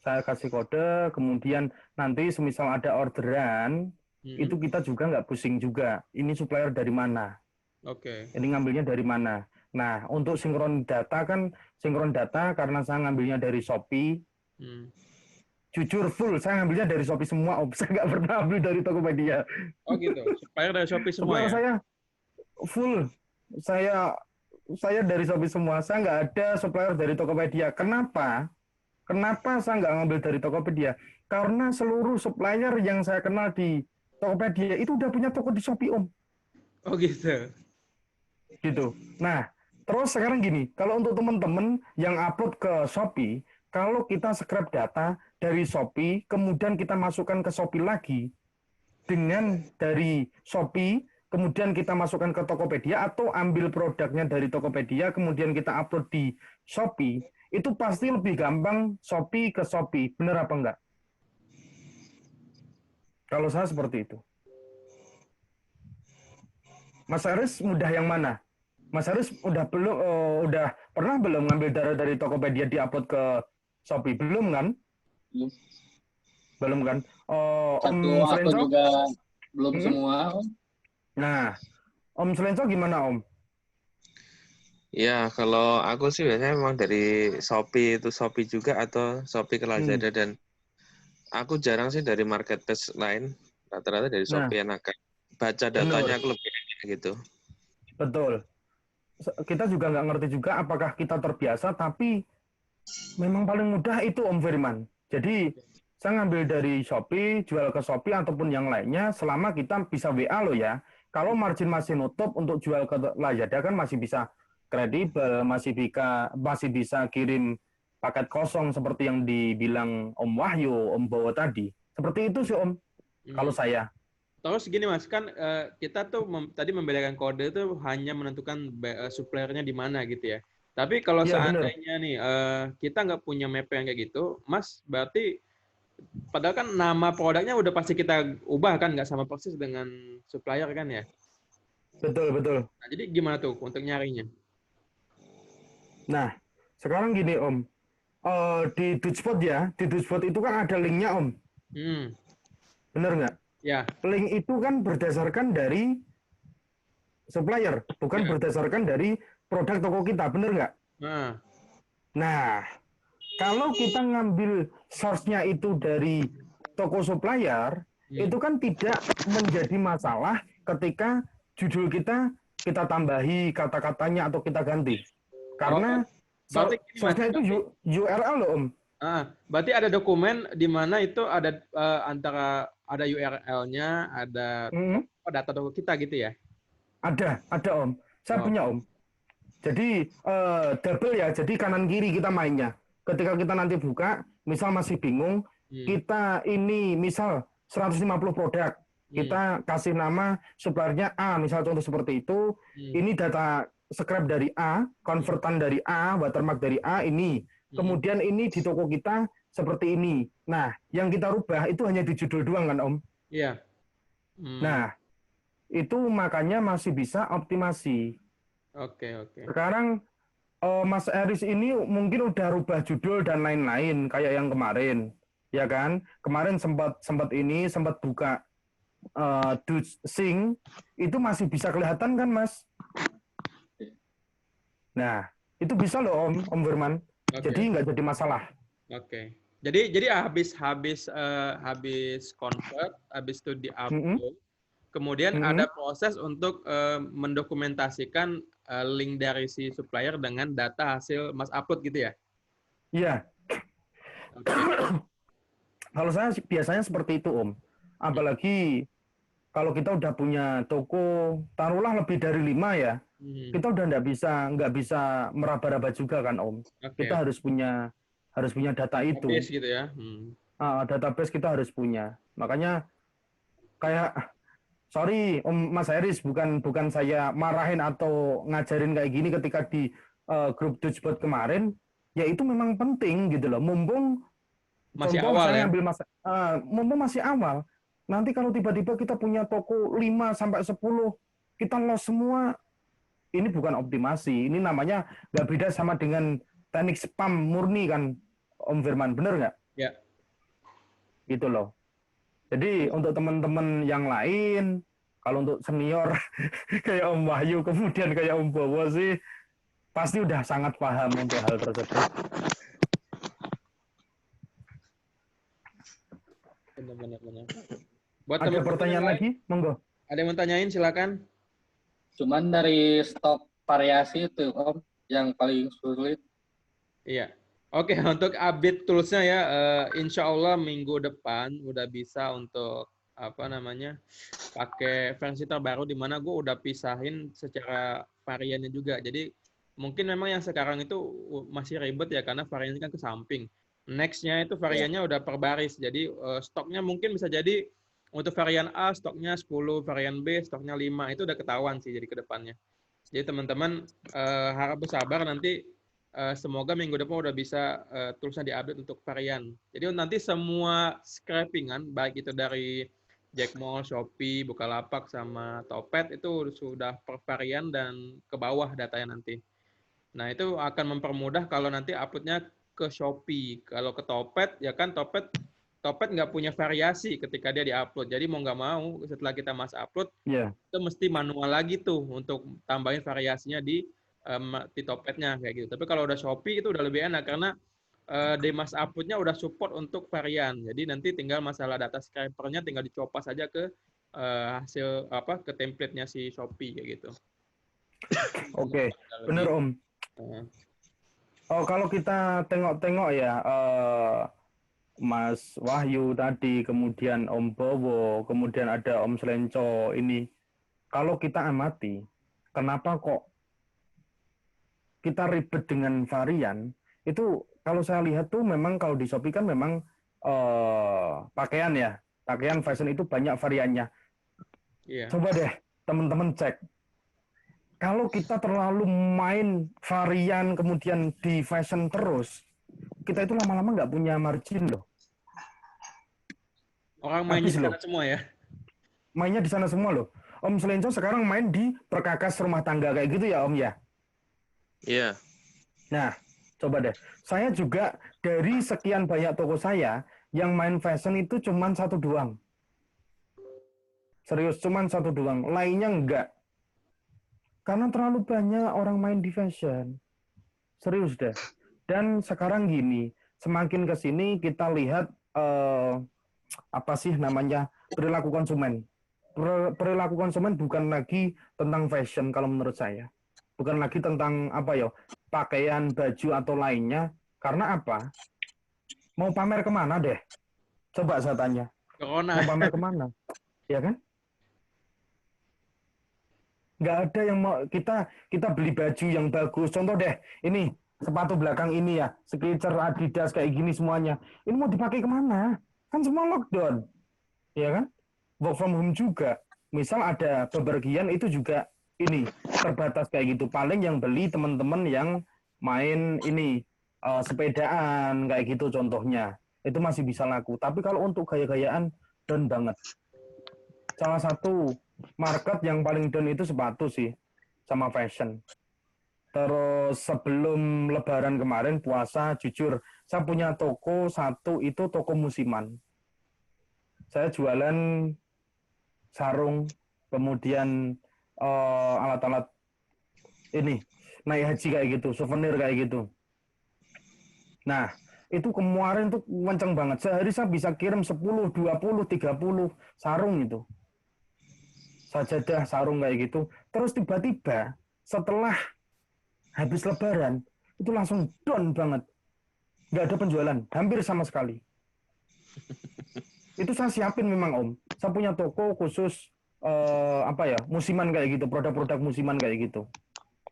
Saya kasih kode, kemudian nanti semisal ada orderan, itu kita juga nggak pusing juga, ini supplier dari mana, ini ngambilnya dari mana. Nah untuk sinkron data karena saya ngambilnya dari Shopee. Jujur full, saya ngambilnya dari Shopee semua, Om. Saya nggak pernah ambil dari Tokopedia. Oh gitu, supplier dari Shopee semua ya? Saya full, saya dari Shopee semua. Saya nggak ada supplier dari Tokopedia. Kenapa? Kenapa saya nggak ngambil dari Tokopedia? Karena seluruh supplier yang saya kenal di Tokopedia itu udah punya toko di Shopee, Om. Oh gitu. Gitu. Nah, terus sekarang gini, kalau untuk teman-teman yang upload ke Shopee, kalau kita scrap data dari Shopee, kemudian kita masukkan ke Shopee lagi, dengan dari Shopee, kemudian kita masukkan ke Tokopedia, atau ambil produknya dari Tokopedia, kemudian kita upload di Shopee, itu pasti lebih gampang Shopee ke Shopee. Benar apa enggak? Kalau saya seperti itu. Mas Aris mudah yang mana? Mas Aris udah pernah belum ngambil data dari Tokopedia diupload ke Shopee? Belum kan? Belum kan? Om Selenco juga belum semua. Nah, Om Selenco gimana Om? Ya, kalau aku sih biasanya memang dari Shopee juga atau Shopee ke Lazada dan aku jarang sih dari marketplace lain. Rata-rata dari Shopee enakan. Baca datanya aku lebih enak gitu. Betul. kita juga nggak ngerti juga apakah kita terbiasa, tapi memang paling mudah itu Om Firman. Jadi saya ngambil dari Shopee, jual ke Shopee ataupun yang lainnya, selama kita bisa WA loh ya. Kalau margin masih nutup untuk jual ke Lazada kan masih bisa kredibel, masih bisa kirim paket kosong seperti yang dibilang Om Wahyu, Om Bowo tadi. Seperti itu sih Om, kalau saya. Terus gini Mas, kan kita tuh tadi membedakan kode itu hanya menentukan suppliernya di mana gitu ya. Tapi kalau Iya, seandainya nih kita nggak punya map yang kayak gitu, Mas, berarti padahal kan nama produknya udah pasti kita ubah kan, nggak sama persis dengan supplier kan ya. Betul, betul. Nah, jadi gimana tuh untuk nyarinya? Nah, sekarang gini Om, di Dutspot ya, di Dutspot itu kan ada linknya Om. Bener nggak? Ya. Link itu kan berdasarkan dari supplier, bukan berdasarkan dari produk toko kita, bener nggak? Nah, kalau kita ngambil source-nya itu dari toko supplier, itu kan tidak menjadi masalah ketika judul kita tambahi kata-katanya atau kita ganti. Karena source-nya itu URL loh Om. Berarti ada dokumen di mana itu ada antara ada URL-nya, ada data toko kita gitu ya? Ada Om. Saya punya Om. Jadi double ya, jadi kanan kiri kita mainnya. Ketika kita nanti buka, misal masih bingung, kita ini misal 150 produk, kita kasih nama suppliernya A, misal contoh seperti itu, ini data scrap dari A, konvertan dari A, watermark dari A ini, kemudian ini di toko kita seperti ini. Nah, yang kita rubah itu hanya di judul doang kan Om? Iya. Nah, itu makanya masih bisa optimasi. Oke. Sekarang Mas Eris ini mungkin udah rubah judul dan lain-lain kayak yang kemarin, ya kan? Kemarin sempat buka Dutch Sing, itu masih bisa kelihatan kan Mas? Nah, itu bisa loh Om Firman. Jadi nggak jadi masalah. Oke. Jadi habis convert, habis itu di-upload, kemudian ada proses untuk mendokumentasikan link dari si supplier dengan data hasil Mas upload gitu ya? Iya. Kalau saya biasanya seperti itu Om. Apalagi kalau kita udah punya toko, taruhlah lebih dari 5 ya, kita udah nggak bisa meraba-raba juga kan Om. Kita harus punya data itu. Database gitu ya. Database kita harus punya. Makanya kayak sorry Om Mas Eris, bukan saya marahin atau ngajarin kayak gini ketika di grup Dutchbot kemarin, ya itu memang penting gitu loh. Mumpung masih awal ya. Mumpung masih awal. Nanti kalau tiba-tiba kita punya toko 5 sampai 10, kita loss semua. Ini bukan optimasi. Ini namanya nggak beda sama dengan teknik spam murni kan Om Firman, bener nggak? Ya. Gitu loh. Jadi untuk teman-teman yang lain, kalau untuk senior kayak Om Wahyu, kemudian kayak Om Bowo sih, pasti udah sangat paham untuk hal tersebut. Benar. Ada pertanyaan lagi? Monggo. Ada yang mau tanyain, silakan. Cuman dari stok variasi itu Om yang paling sulit. Iya. Oke, untuk update toolsnya ya, insya Allah minggu depan udah bisa untuk pakai versi terbaru di mana gue udah pisahin secara variannya juga. Jadi mungkin memang yang sekarang itu masih ribet ya karena variannya kan ke samping. Next-nya itu variannya udah per baris. Jadi stoknya mungkin bisa jadi untuk varian A stoknya 10, varian B stoknya 5. Itu udah ketahuan sih jadi ke depannya. Jadi teman-teman harap bersabar nanti semoga minggu depan udah bisa toolsnya diupdate untuk varian. Jadi nanti semua scrapingan baik itu dari Jackmall, Shopee, Bukalapak sama Topet itu sudah per varian dan ke bawah datanya nanti. Nah, itu akan mempermudah kalau nanti uploadnya ke Shopee. Kalau ke Topet, ya kan Topet nggak punya variasi ketika dia diupload. Jadi mau nggak mau setelah kita upload, itu mesti manual lagi tuh untuk tambahin variasinya di Topetnya kayak gitu. Tapi kalau udah Shopee itu udah lebih enak karena di uploadnya udah support untuk varian. Jadi nanti tinggal masalah data scrapernya tinggal dicopas aja ke hasil ke template-nya si Shopee kayak gitu. Oke, bener Om. Oh, kalau kita tengok-tengok ya, Mas Wahyu tadi, kemudian Om Bowo, kemudian ada Om Slenco ini. Kalau kita amati, kenapa kok kita ribet dengan varian? Itu kalau saya lihat tuh memang kalau di Shopee kan memang pakaian ya, pakaian fashion itu banyak variannya. Iya. Coba deh teman-teman cek. Kalau kita terlalu main varian kemudian di fashion terus, kita itu lama-lama nggak punya margin loh. Orang mainnya Habis di loh. sana semua ya. Mainnya di sana semua loh. Om Selenco sekarang main di perkakas rumah tangga kayak gitu ya Om ya. Iya. Nah, coba deh. Saya juga dari sekian banyak toko saya yang main fashion itu cuman satu doang. Serius, cuman satu doang. Lainnya enggak. Karena terlalu banyak orang main di fashion. Serius deh. Dan sekarang gini, semakin ke sini kita lihat apa sih namanya perilaku konsumen. Perilaku konsumen bukan lagi tentang fashion kalau menurut saya. Bukan lagi tentang apa ya, pakaian, baju atau lainnya. Karena apa? Mau pamer kemana deh? Coba saya tanya. Corona. Mau pamer kemana? Ya kan? Nggak ada yang mau kita beli baju yang bagus. Contoh deh, ini sepatu belakang ini ya, Skechers, Adidas kayak gini semuanya. Ini mau dipakai kemana? Kan semua lockdown, ya kan? Work from home juga. Misal ada bepergian itu juga ini terbatas kayak gitu. Paling yang beli teman-teman yang main ini sepedaan kayak gitu contohnya. Itu masih bisa laku. Tapi kalau untuk gaya-gayaan down banget. Salah satu market yang paling down itu sepatu sih, sama fashion. Terus sebelum Lebaran kemarin puasa, jujur saya punya toko satu itu toko musiman. Saya jualan sarung, kemudian alat-alat ini naik haji kayak gitu, souvenir kayak gitu. Nah, itu kemarin tuh kenceng banget. Sehari saya bisa kirim 10, 20, 30 sarung itu. Sajadah sarung kayak gitu. Terus tiba-tiba setelah habis Lebaran itu langsung down banget, nggak ada penjualan hampir sama sekali. Itu saya siapin memang Om. Saya punya toko khusus apa ya, musiman kayak gitu, produk-produk musiman kayak gitu.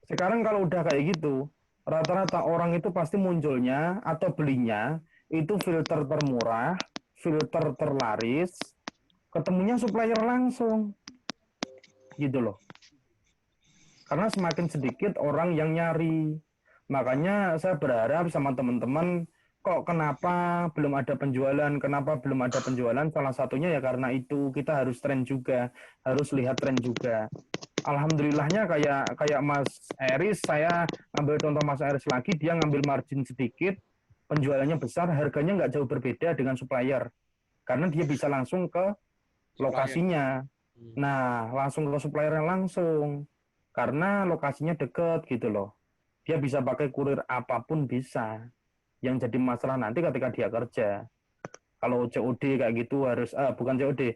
Sekarang kalau udah kayak gitu, rata-rata orang itu pasti munculnya atau belinya itu filter termurah, filter terlaris, ketemunya supplier langsung. Gitu loh. Karena semakin sedikit orang yang nyari. Makanya saya berharap sama teman-teman, kok kenapa belum ada penjualan? Kenapa belum ada penjualan? Salah satunya ya karena itu kita harus tren juga, harus lihat tren juga. Alhamdulillahnya kayak Mas Eris, saya ambil contoh Mas Eris lagi, dia ngambil margin sedikit, penjualannya besar, harganya nggak jauh berbeda dengan supplier. Karena dia bisa langsung ke lokasinya. Nah, langsung ke suppliernya langsung. Karena lokasinya deket gitu loh. Dia bisa pakai kurir apapun bisa. Yang jadi masalah nanti ketika dia kerja. Kalau COD kayak gitu harus, bukan COD,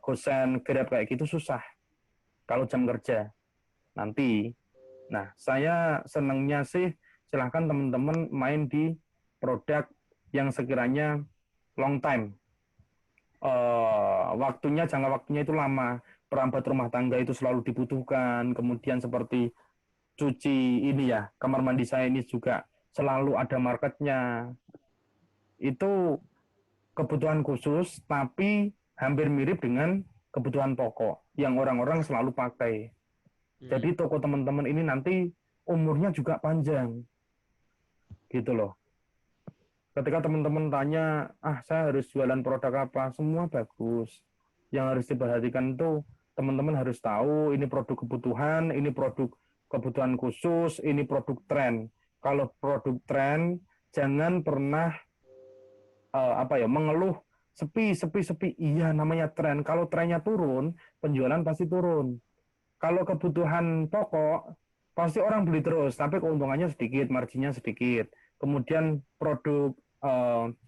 Gosen, Grab kayak gitu susah. Kalau jam kerja. Nanti. Nah, saya senangnya sih silahkan teman-teman main di produk yang sekiranya long time. Jangka waktunya itu lama, perabot rumah tangga itu selalu dibutuhkan, kemudian seperti cuci ini ya, kamar mandi saya ini juga selalu ada marketnya. Itu kebutuhan khusus, tapi hampir mirip dengan kebutuhan pokok yang orang-orang selalu pakai. Jadi toko teman-teman ini nanti umurnya juga panjang, gitu loh. Ketika teman-teman tanya, saya harus jualan produk apa? Semua bagus. Yang harus diperhatikan itu, teman-teman harus tahu ini produk kebutuhan, ini produk kebutuhan khusus, ini produk tren. Kalau produk tren, jangan pernah mengeluh sepi. Iya, namanya tren. Kalau trennya turun, penjualan pasti turun. Kalau kebutuhan pokok, pasti orang beli terus, tapi keuntungannya sedikit, marginnya sedikit. Kemudian produk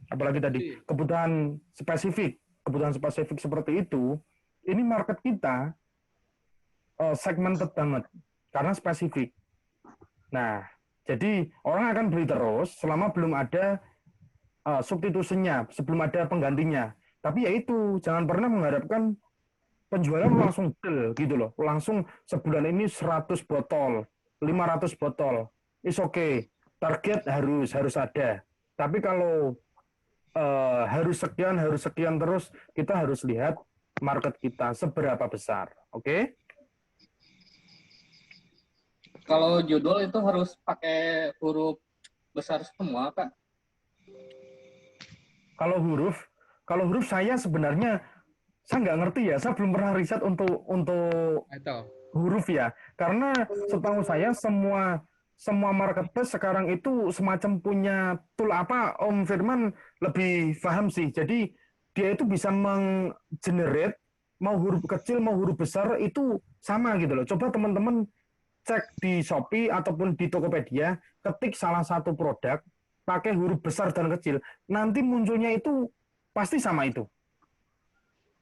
apalagi tadi kebutuhan spesifik seperti itu, ini market kita segmented banget. karena spesifik. Nah, jadi orang akan beli terus selama belum ada substitusinya, sebelum ada penggantinya. Tapi ya itu, jangan pernah mengharapkan penjualan langsung del gitu loh. Langsung sebulan ini 100 botol, 500 botol. It's okay. Target harus ada. Tapi kalau harus sekian terus, kita harus lihat market kita seberapa besar. Oke? Kalau judul itu harus pakai huruf besar semua, Kak. Kalau huruf saya sebenarnya saya nggak ngerti ya. Saya belum pernah riset untuk Itu. huruf ya. Karena setahu saya semua marketplace sekarang itu semacam punya tool apa Om Firman lebih paham sih. Jadi dia itu bisa menggenerate mau huruf kecil mau huruf besar itu sama gitu loh. Coba teman-teman cek di Shopee ataupun di Tokopedia, ketik salah satu produk pakai huruf besar dan kecil, nanti munculnya itu pasti sama itu.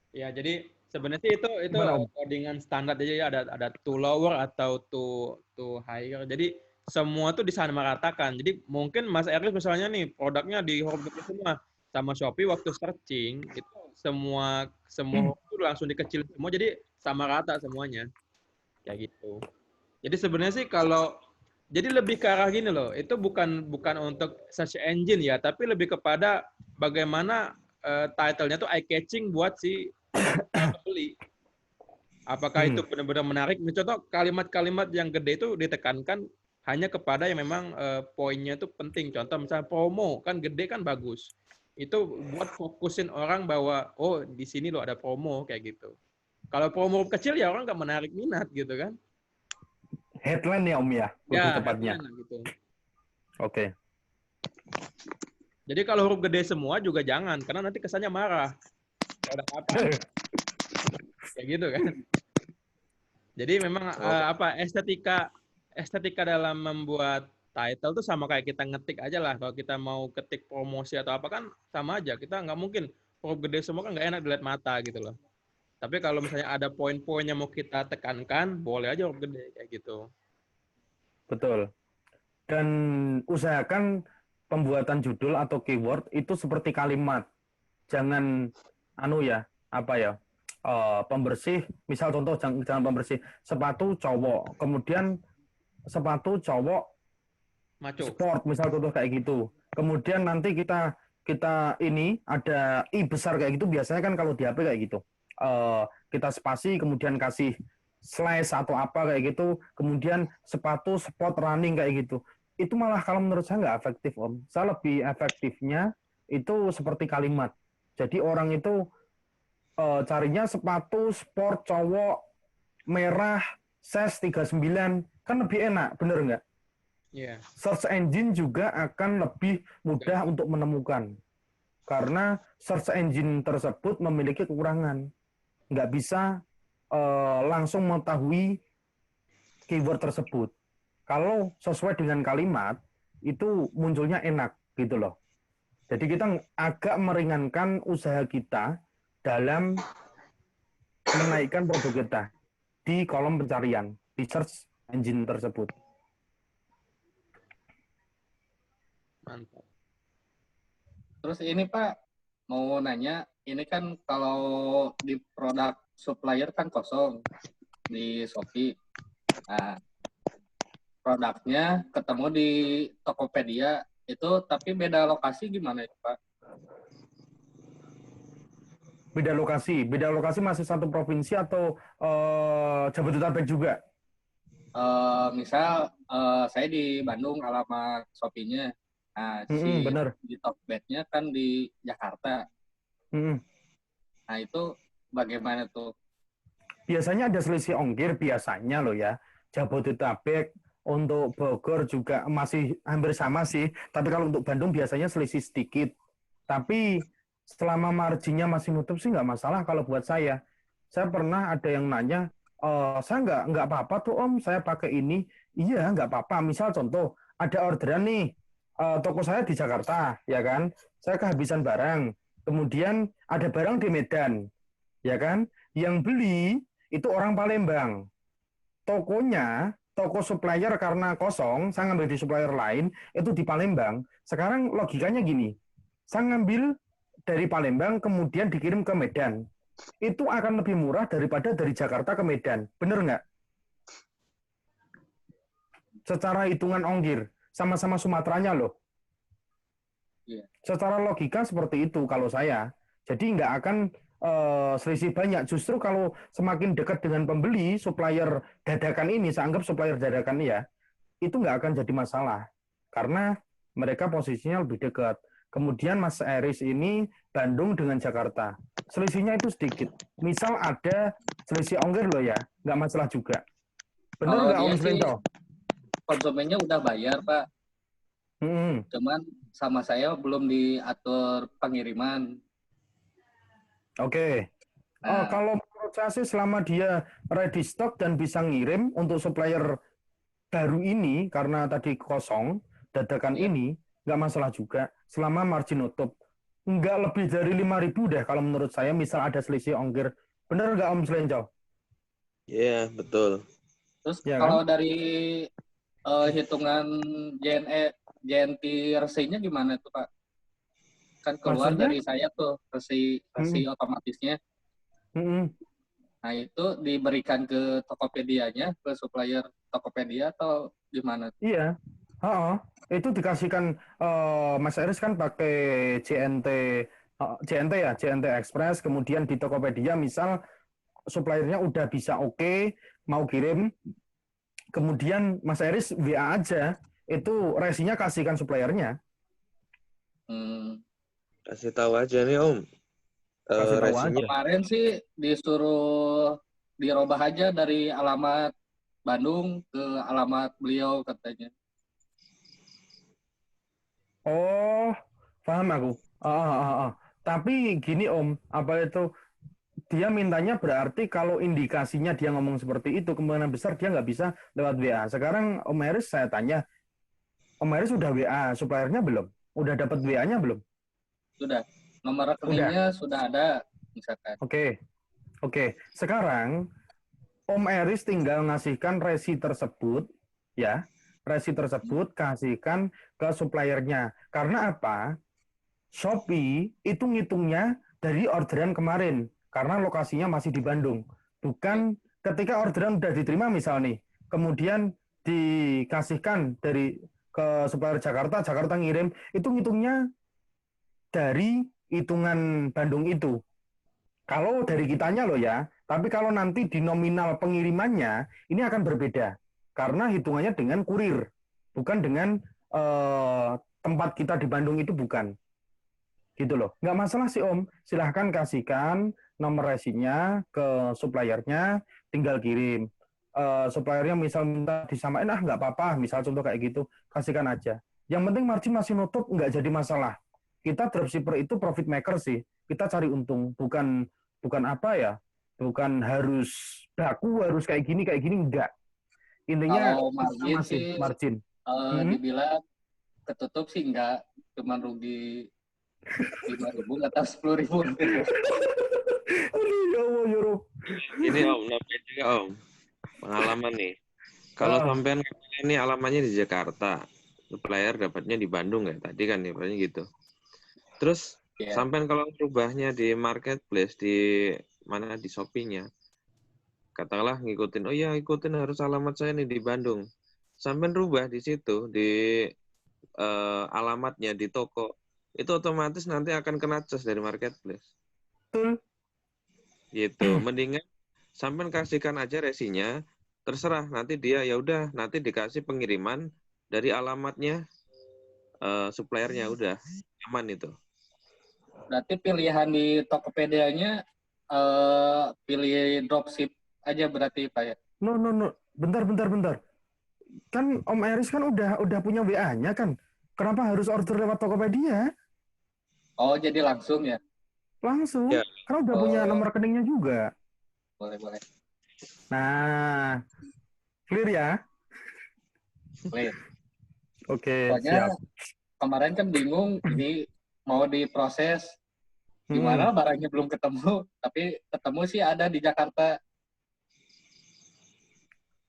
Ya, jadi sebenarnya sih itu Gimana, Om? codingan standar aja ya, ada to lower atau to higher. Jadi semua tuh disamaratakan. Jadi mungkin Mas Eris misalnya nih produknya di huruf gede semua, sama Shopee waktu searching itu semua huruf itu langsung dikecil semua, jadi sama rata semuanya. Kayak gitu. Jadi sebenarnya sih jadi lebih ke arah gini loh, itu bukan untuk search engine ya, tapi lebih kepada bagaimana title-nya tuh eye catching buat si pembeli. Apakah itu benar-benar menarik? Contoh kalimat-kalimat yang gede itu ditekankan hanya kepada yang memang poinnya itu penting. Contoh misalnya promo, kan gede kan bagus. Itu buat fokusin orang bahwa, oh di sini loh ada promo, kayak gitu. Kalau promo kecil ya orang nggak menarik minat gitu kan. Headline ya Om ya, lebih tepatnya. Headline gitu. Oke. Jadi kalau huruf gede semua juga jangan, karena nanti kesannya marah. Ada apa? Kayak gitu kan. Jadi memang estetika dalam membuat title tuh sama kayak kita ngetik aja lah. Kalau kita mau ketik promosi atau apa kan sama aja. Kita nggak mungkin huruf gede semua kan nggak enak dilihat mata gitu loh. Tapi kalau misalnya ada poin-poin yang mau kita tekankan, boleh aja huruf gede kayak gitu. Betul. Dan usahakan pembuatan judul atau keyword itu seperti kalimat. Jangan pembersih, misal contoh jangan pembersih, sepatu cowok, kemudian sepatu cowok Maco. sport, misal contoh kayak gitu. Kemudian nanti kita ini ada i besar kayak gitu, biasanya kan kalau di HP kayak gitu. Kita spasi kemudian kasih slash atau apa kayak gitu, kemudian sepatu sport running kayak gitu. Itu malah kalau menurut saya nggak efektif Om. Saya lebih efektifnya itu seperti kalimat. Jadi orang itu carinya sepatu sport cowok merah size 39 kan lebih enak, bener nggak? Iya. Search engine juga akan lebih mudah untuk menemukan. Karena search engine tersebut memiliki kekurangan. Nggak bisa langsung mengetahui keyword tersebut. Kalau sesuai dengan kalimat, itu munculnya enak gitu loh. Jadi kita agak meringankan usaha kita dalam menaikkan produk kita di kolom pencarian, di search engine tersebut. Mantap. Terus ini Pak, mau nanya, ini kan kalau di produk supplier kan kosong di Shopee. Nah, produknya ketemu di Tokopedia itu, tapi beda lokasi gimana itu Pak? Beda lokasi masih satu provinsi atau Jabodetabek juga? Misal saya di Bandung alamat Shopee-nya. Nah, Bener. di Tokped-nya kan di Jakarta. Nah, itu bagaimana tuh? Biasanya ada selisih ongkir biasanya loh ya. Jabodetabek untuk Bogor juga masih hampir sama sih. Tapi kalau untuk Bandung biasanya selisih sedikit. Tapi selama marginnya masih nutup sih nggak masalah kalau buat saya. Saya pernah ada yang nanya, saya nggak apa-apa tuh Om, saya pakai ini. Iya, nggak apa-apa. Misal contoh, ada orderan nih, toko saya di Jakarta, ya kan? Saya kehabisan barang. Kemudian ada barang di Medan, ya kan? Yang beli itu orang Palembang. Tokonya toko supplier karena kosong, saya ngambil di supplier lain, itu di Palembang. Sekarang logikanya gini, saya ngambil dari Palembang kemudian dikirim ke Medan. Itu akan lebih murah daripada dari Jakarta ke Medan. Bener nggak? Secara hitungan ongkir, sama-sama Sumateranya loh. Iya. Secara logika seperti itu kalau saya. Jadi nggak akan selisih banyak. Justru kalau semakin dekat dengan pembeli, supplier dadakan ini, saya anggap supplier dadakan ya, itu nggak akan jadi masalah. Karena mereka posisinya lebih dekat. Kemudian Mas Eris ini Bandung dengan Jakarta. Selisihnya itu sedikit. Misal ada selisih ongkir loh ya, nggak masalah juga. Benar Kalau nggak dia Om sih Slinto? konsumennya udah bayar, Pak. Cuman sama saya belum diatur pengiriman. Oke. Nah, Kalau menurut saya sih selama dia ready stock dan bisa ngirim untuk supplier baru ini, karena tadi kosong, dadakan Iya. ini, nggak masalah juga. Selama margin nutup. Nggak lebih dari 5.000 deh kalau menurut saya, misal ada selisih ongkir. Bener nggak Om Slenco? Iya, betul. terus Iya kalau kan? dari hitungan JNT resinya gimana tuh, Pak? Kan keluar Maksudnya? dari saya tuh resi Mm-mm. otomatisnya. Mm-mm. Nah, itu diberikan ke Tokopedia-nya, ke supplier Tokopedia atau gimana? Iya. Itu dikasihkan Mas Eris kan pakai JNT JNT ya, JNT Express, kemudian di Tokopedia misal suppliernya udah bisa oke, mau kirim, kemudian Mas Eris WA aja, itu resinya kasihkan suppliernya. Kasih tahu aja nih Om. Kasih tahu Resinya. aja. Kemarin sih disuruh dirubah aja dari alamat Bandung ke alamat beliau katanya. Oh, paham aku. Tapi gini Om, apa itu, dia mintanya berarti kalau indikasinya dia ngomong seperti itu, kemungkinan besar dia nggak bisa lewat WA. Sekarang Om Eris saya tanya, Om Eris udah WA suppliernya belum? Udah dapat WA-nya belum? Sudah. Nomor Udah. rekeningnya sudah ada, misalkan. Oke. Sekarang Om Eris tinggal ngasihkan resi tersebut, ya. Resi tersebut kasihkan ke suppliernya. Karena apa? Shopee itu ngitungnya dari orderan kemarin. Karena lokasinya masih di Bandung. Bukan ketika orderan udah diterima misal nih, kemudian dikasihkan dari ke supplier Jakarta, Jakarta ngirim, itu ngitungnya dari hitungan Bandung itu. Kalau dari kitanya loh ya, tapi kalau nanti di nominal pengirimannya, ini akan berbeda. Karena hitungannya dengan kurir, bukan dengan tempat kita di Bandung itu bukan. Gitu loh. Nggak masalah sih Om, silahkan kasihkan nomor resinya ke suppliernya, tinggal kirim. Suppliernya misal minta disamain, nggak apa-apa, misal contoh kayak gitu, kasihkan aja. Yang penting margin masih nutup, nggak jadi masalah. Kita dropshipper itu profit maker sih, kita cari untung, bukan apa ya, bukan harus baku, harus kayak gini, enggak. Intinya Kalau kita margin masih sih margin. dibilang ketutup sih enggak, cuma rugi 5.000 atau 10.000 gitu. Aduh, ya Allah, ya Rob. Ini Om, namanya juga Om. Pengalaman nih. Kalau sampean ini alamannya di Jakarta, supplier dapatnya di Bandung ya tadi kan ya, gitu. Terus sampean kalau rubahnya di marketplace di mana di Shopee-nya, katakanlah ngikutin, oh iya ikutin harus alamat saya nih di Bandung. Sampean rubah di situ di alamatnya di toko, itu otomatis nanti akan kena charge dari marketplace. Betul. Gitu. Mendingan sampean kasihkan aja resinya, terserah nanti dia ya udah nanti dikasih pengiriman dari alamatnya suppliernya, udah aman itu. Berarti pilihan di Tokopedia-nya pilih dropship aja berarti Pak ya? No. Bentar. Kan Om Eris kan udah punya WA-nya kan. Kenapa harus order lewat Tokopedia? Oh, jadi langsung ya? Langsung. Ya. Kan udah punya nomor rekeningnya juga. Boleh. Nah, clear ya? Clear. Oke, Soalnya siap. kemarin kan bingung ini mau diproses gimana, barangnya belum ketemu, tapi ketemu sih ada di Jakarta.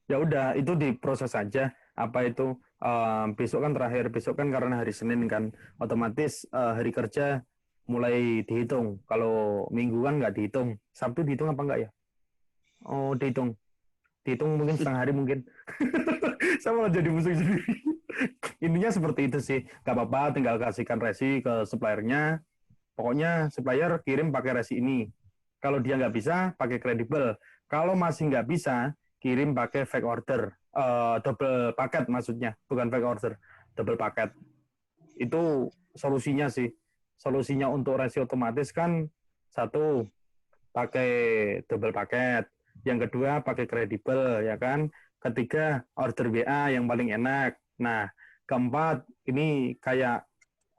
Ya udah, itu diproses aja. Apa itu besok kan terakhir, besok kan karena hari Senin kan, otomatis hari kerja mulai dihitung. Kalau Minggu kan nggak dihitung. Sabtu dihitung apa enggak ya? Oh, dihitung mungkin setengah hari mungkin. Saya malah jadi musuh sendiri. Intinya seperti itu sih. Nggak apa-apa, tinggal kasihkan resi ke suppliernya. Pokoknya supplier kirim pakai resi ini. Kalau dia nggak bisa, pakai kredibel. Kalau masih nggak bisa, kirim pakai fake order. Double paket maksudnya, bukan fake order. Double paket. Itu solusinya sih. Solusinya untuk resi otomatis kan, satu, pakai double paket. Yang kedua, pakai kredibel, ya kan? Ketiga, order WA yang paling enak. Nah, keempat, ini kayak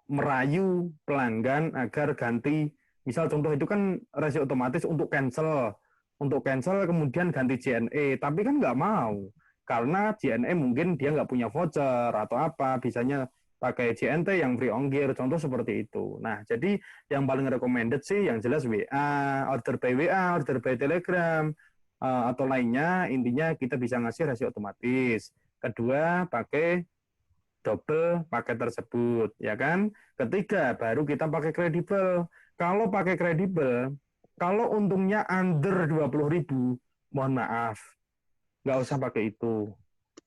merayu pelanggan agar ganti. Misal contoh itu kan resi otomatis untuk cancel. Untuk cancel kemudian ganti JNE. Tapi kan nggak mau. Karena JNE mungkin dia nggak punya voucher atau apa. Bisanya pakai JNT yang free ongkir. Contoh seperti itu. Nah, jadi yang paling recommended sih yang jelas WA, order by WA, order by Telegram, atau lainnya. Intinya kita bisa ngasih resi otomatis. Kedua, pakai double paket tersebut, ya kan? Ketiga, baru kita pakai kredibel. Kalau pakai kredibel, kalau untungnya under 20.000, mohon maaf, nggak usah pakai itu.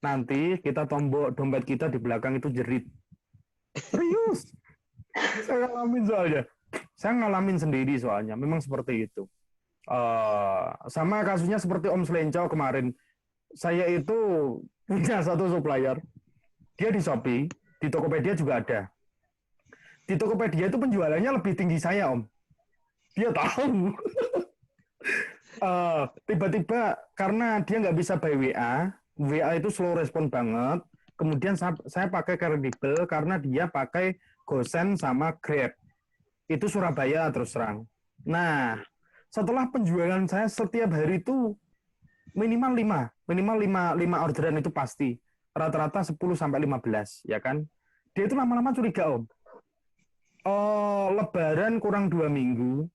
Nanti kita tombol dompet kita di belakang itu jerit. Serius? Saya ngalamin soalnya. Saya ngalamin sendiri soalnya. Memang seperti itu. Sama kasusnya seperti Om Slenco kemarin. Saya itu punya satu supplier. Dia di Shopee, di Tokopedia juga ada. Di Tokopedia itu penjualannya lebih tinggi saya, Om. Dia tahu. Tiba-tiba karena dia nggak bisa by WA, WA itu slow respon banget. Kemudian saya pakai kredibel karena dia pakai Gosen sama Grab. Itu Surabaya terus terang. Nah, setelah penjualan saya setiap hari itu minimal 5 orderan itu pasti. Rata-rata 10 sampai 15, ya kan? Dia itu lama-lama curiga, Om. Lebaran kurang 2 minggu,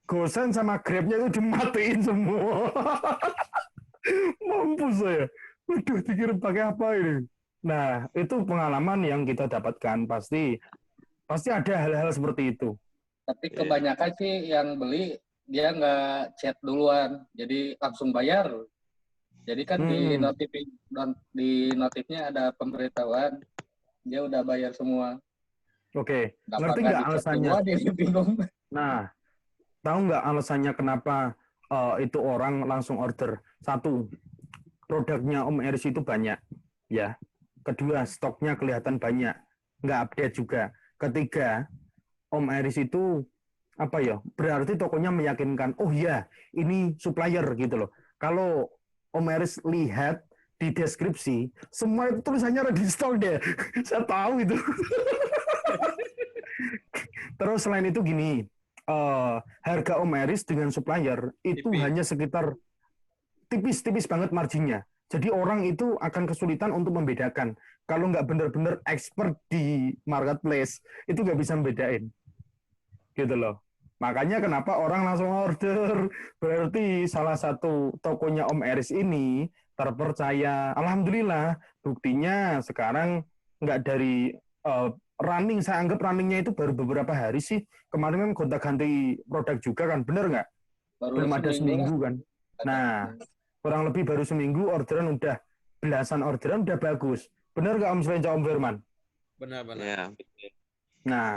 Gosen sama Grab-nya itu dimatiin semua. Mampus saya. Waduh, dikirim pakai apa ini? Nah, itu pengalaman yang kita dapatkan. Pasti ada hal-hal seperti itu. Tapi kebanyakan sih yang beli dia nggak chat duluan, jadi langsung bayar. Jadi kan di notifnya ada pemberitahuan dia udah bayar semua. Oke, ngerti nggak alasannya? Dia bingung. Nah, tahu nggak alasannya kenapa itu orang langsung order? Satu, produknya Om Eris itu banyak, ya. Kedua, stoknya kelihatan banyak, nggak update juga. Ketiga, Om Eris itu apa ya? Berarti tokonya meyakinkan, oh ya, ini supplier gitu loh. Kalau Om Eris lihat di deskripsi, semua itu tulisannya ready stock deh. Saya tahu itu. Terus selain itu gini, harga Om Eris dengan supplier itu hanya sekitar tipis banget marginnya. Jadi orang itu akan kesulitan untuk membedakan. Kalau nggak benar-benar expert di marketplace, itu nggak bisa membedain. Gitu loh. Makanya kenapa orang langsung order. Berarti salah satu tokonya Om Eris ini terpercaya. Alhamdulillah, buktinya sekarang nggak dari running. Saya anggap runningnya itu baru beberapa hari sih. Kemarin kan gonta-ganti produk juga kan, bener nggak? Belum ada seminggu kan. Nah, kurang lebih baru seminggu orderan udah belasan orderan udah bagus. Bener nggak Om Slenco, Om Firman? Benar-benar. Ya. Nah,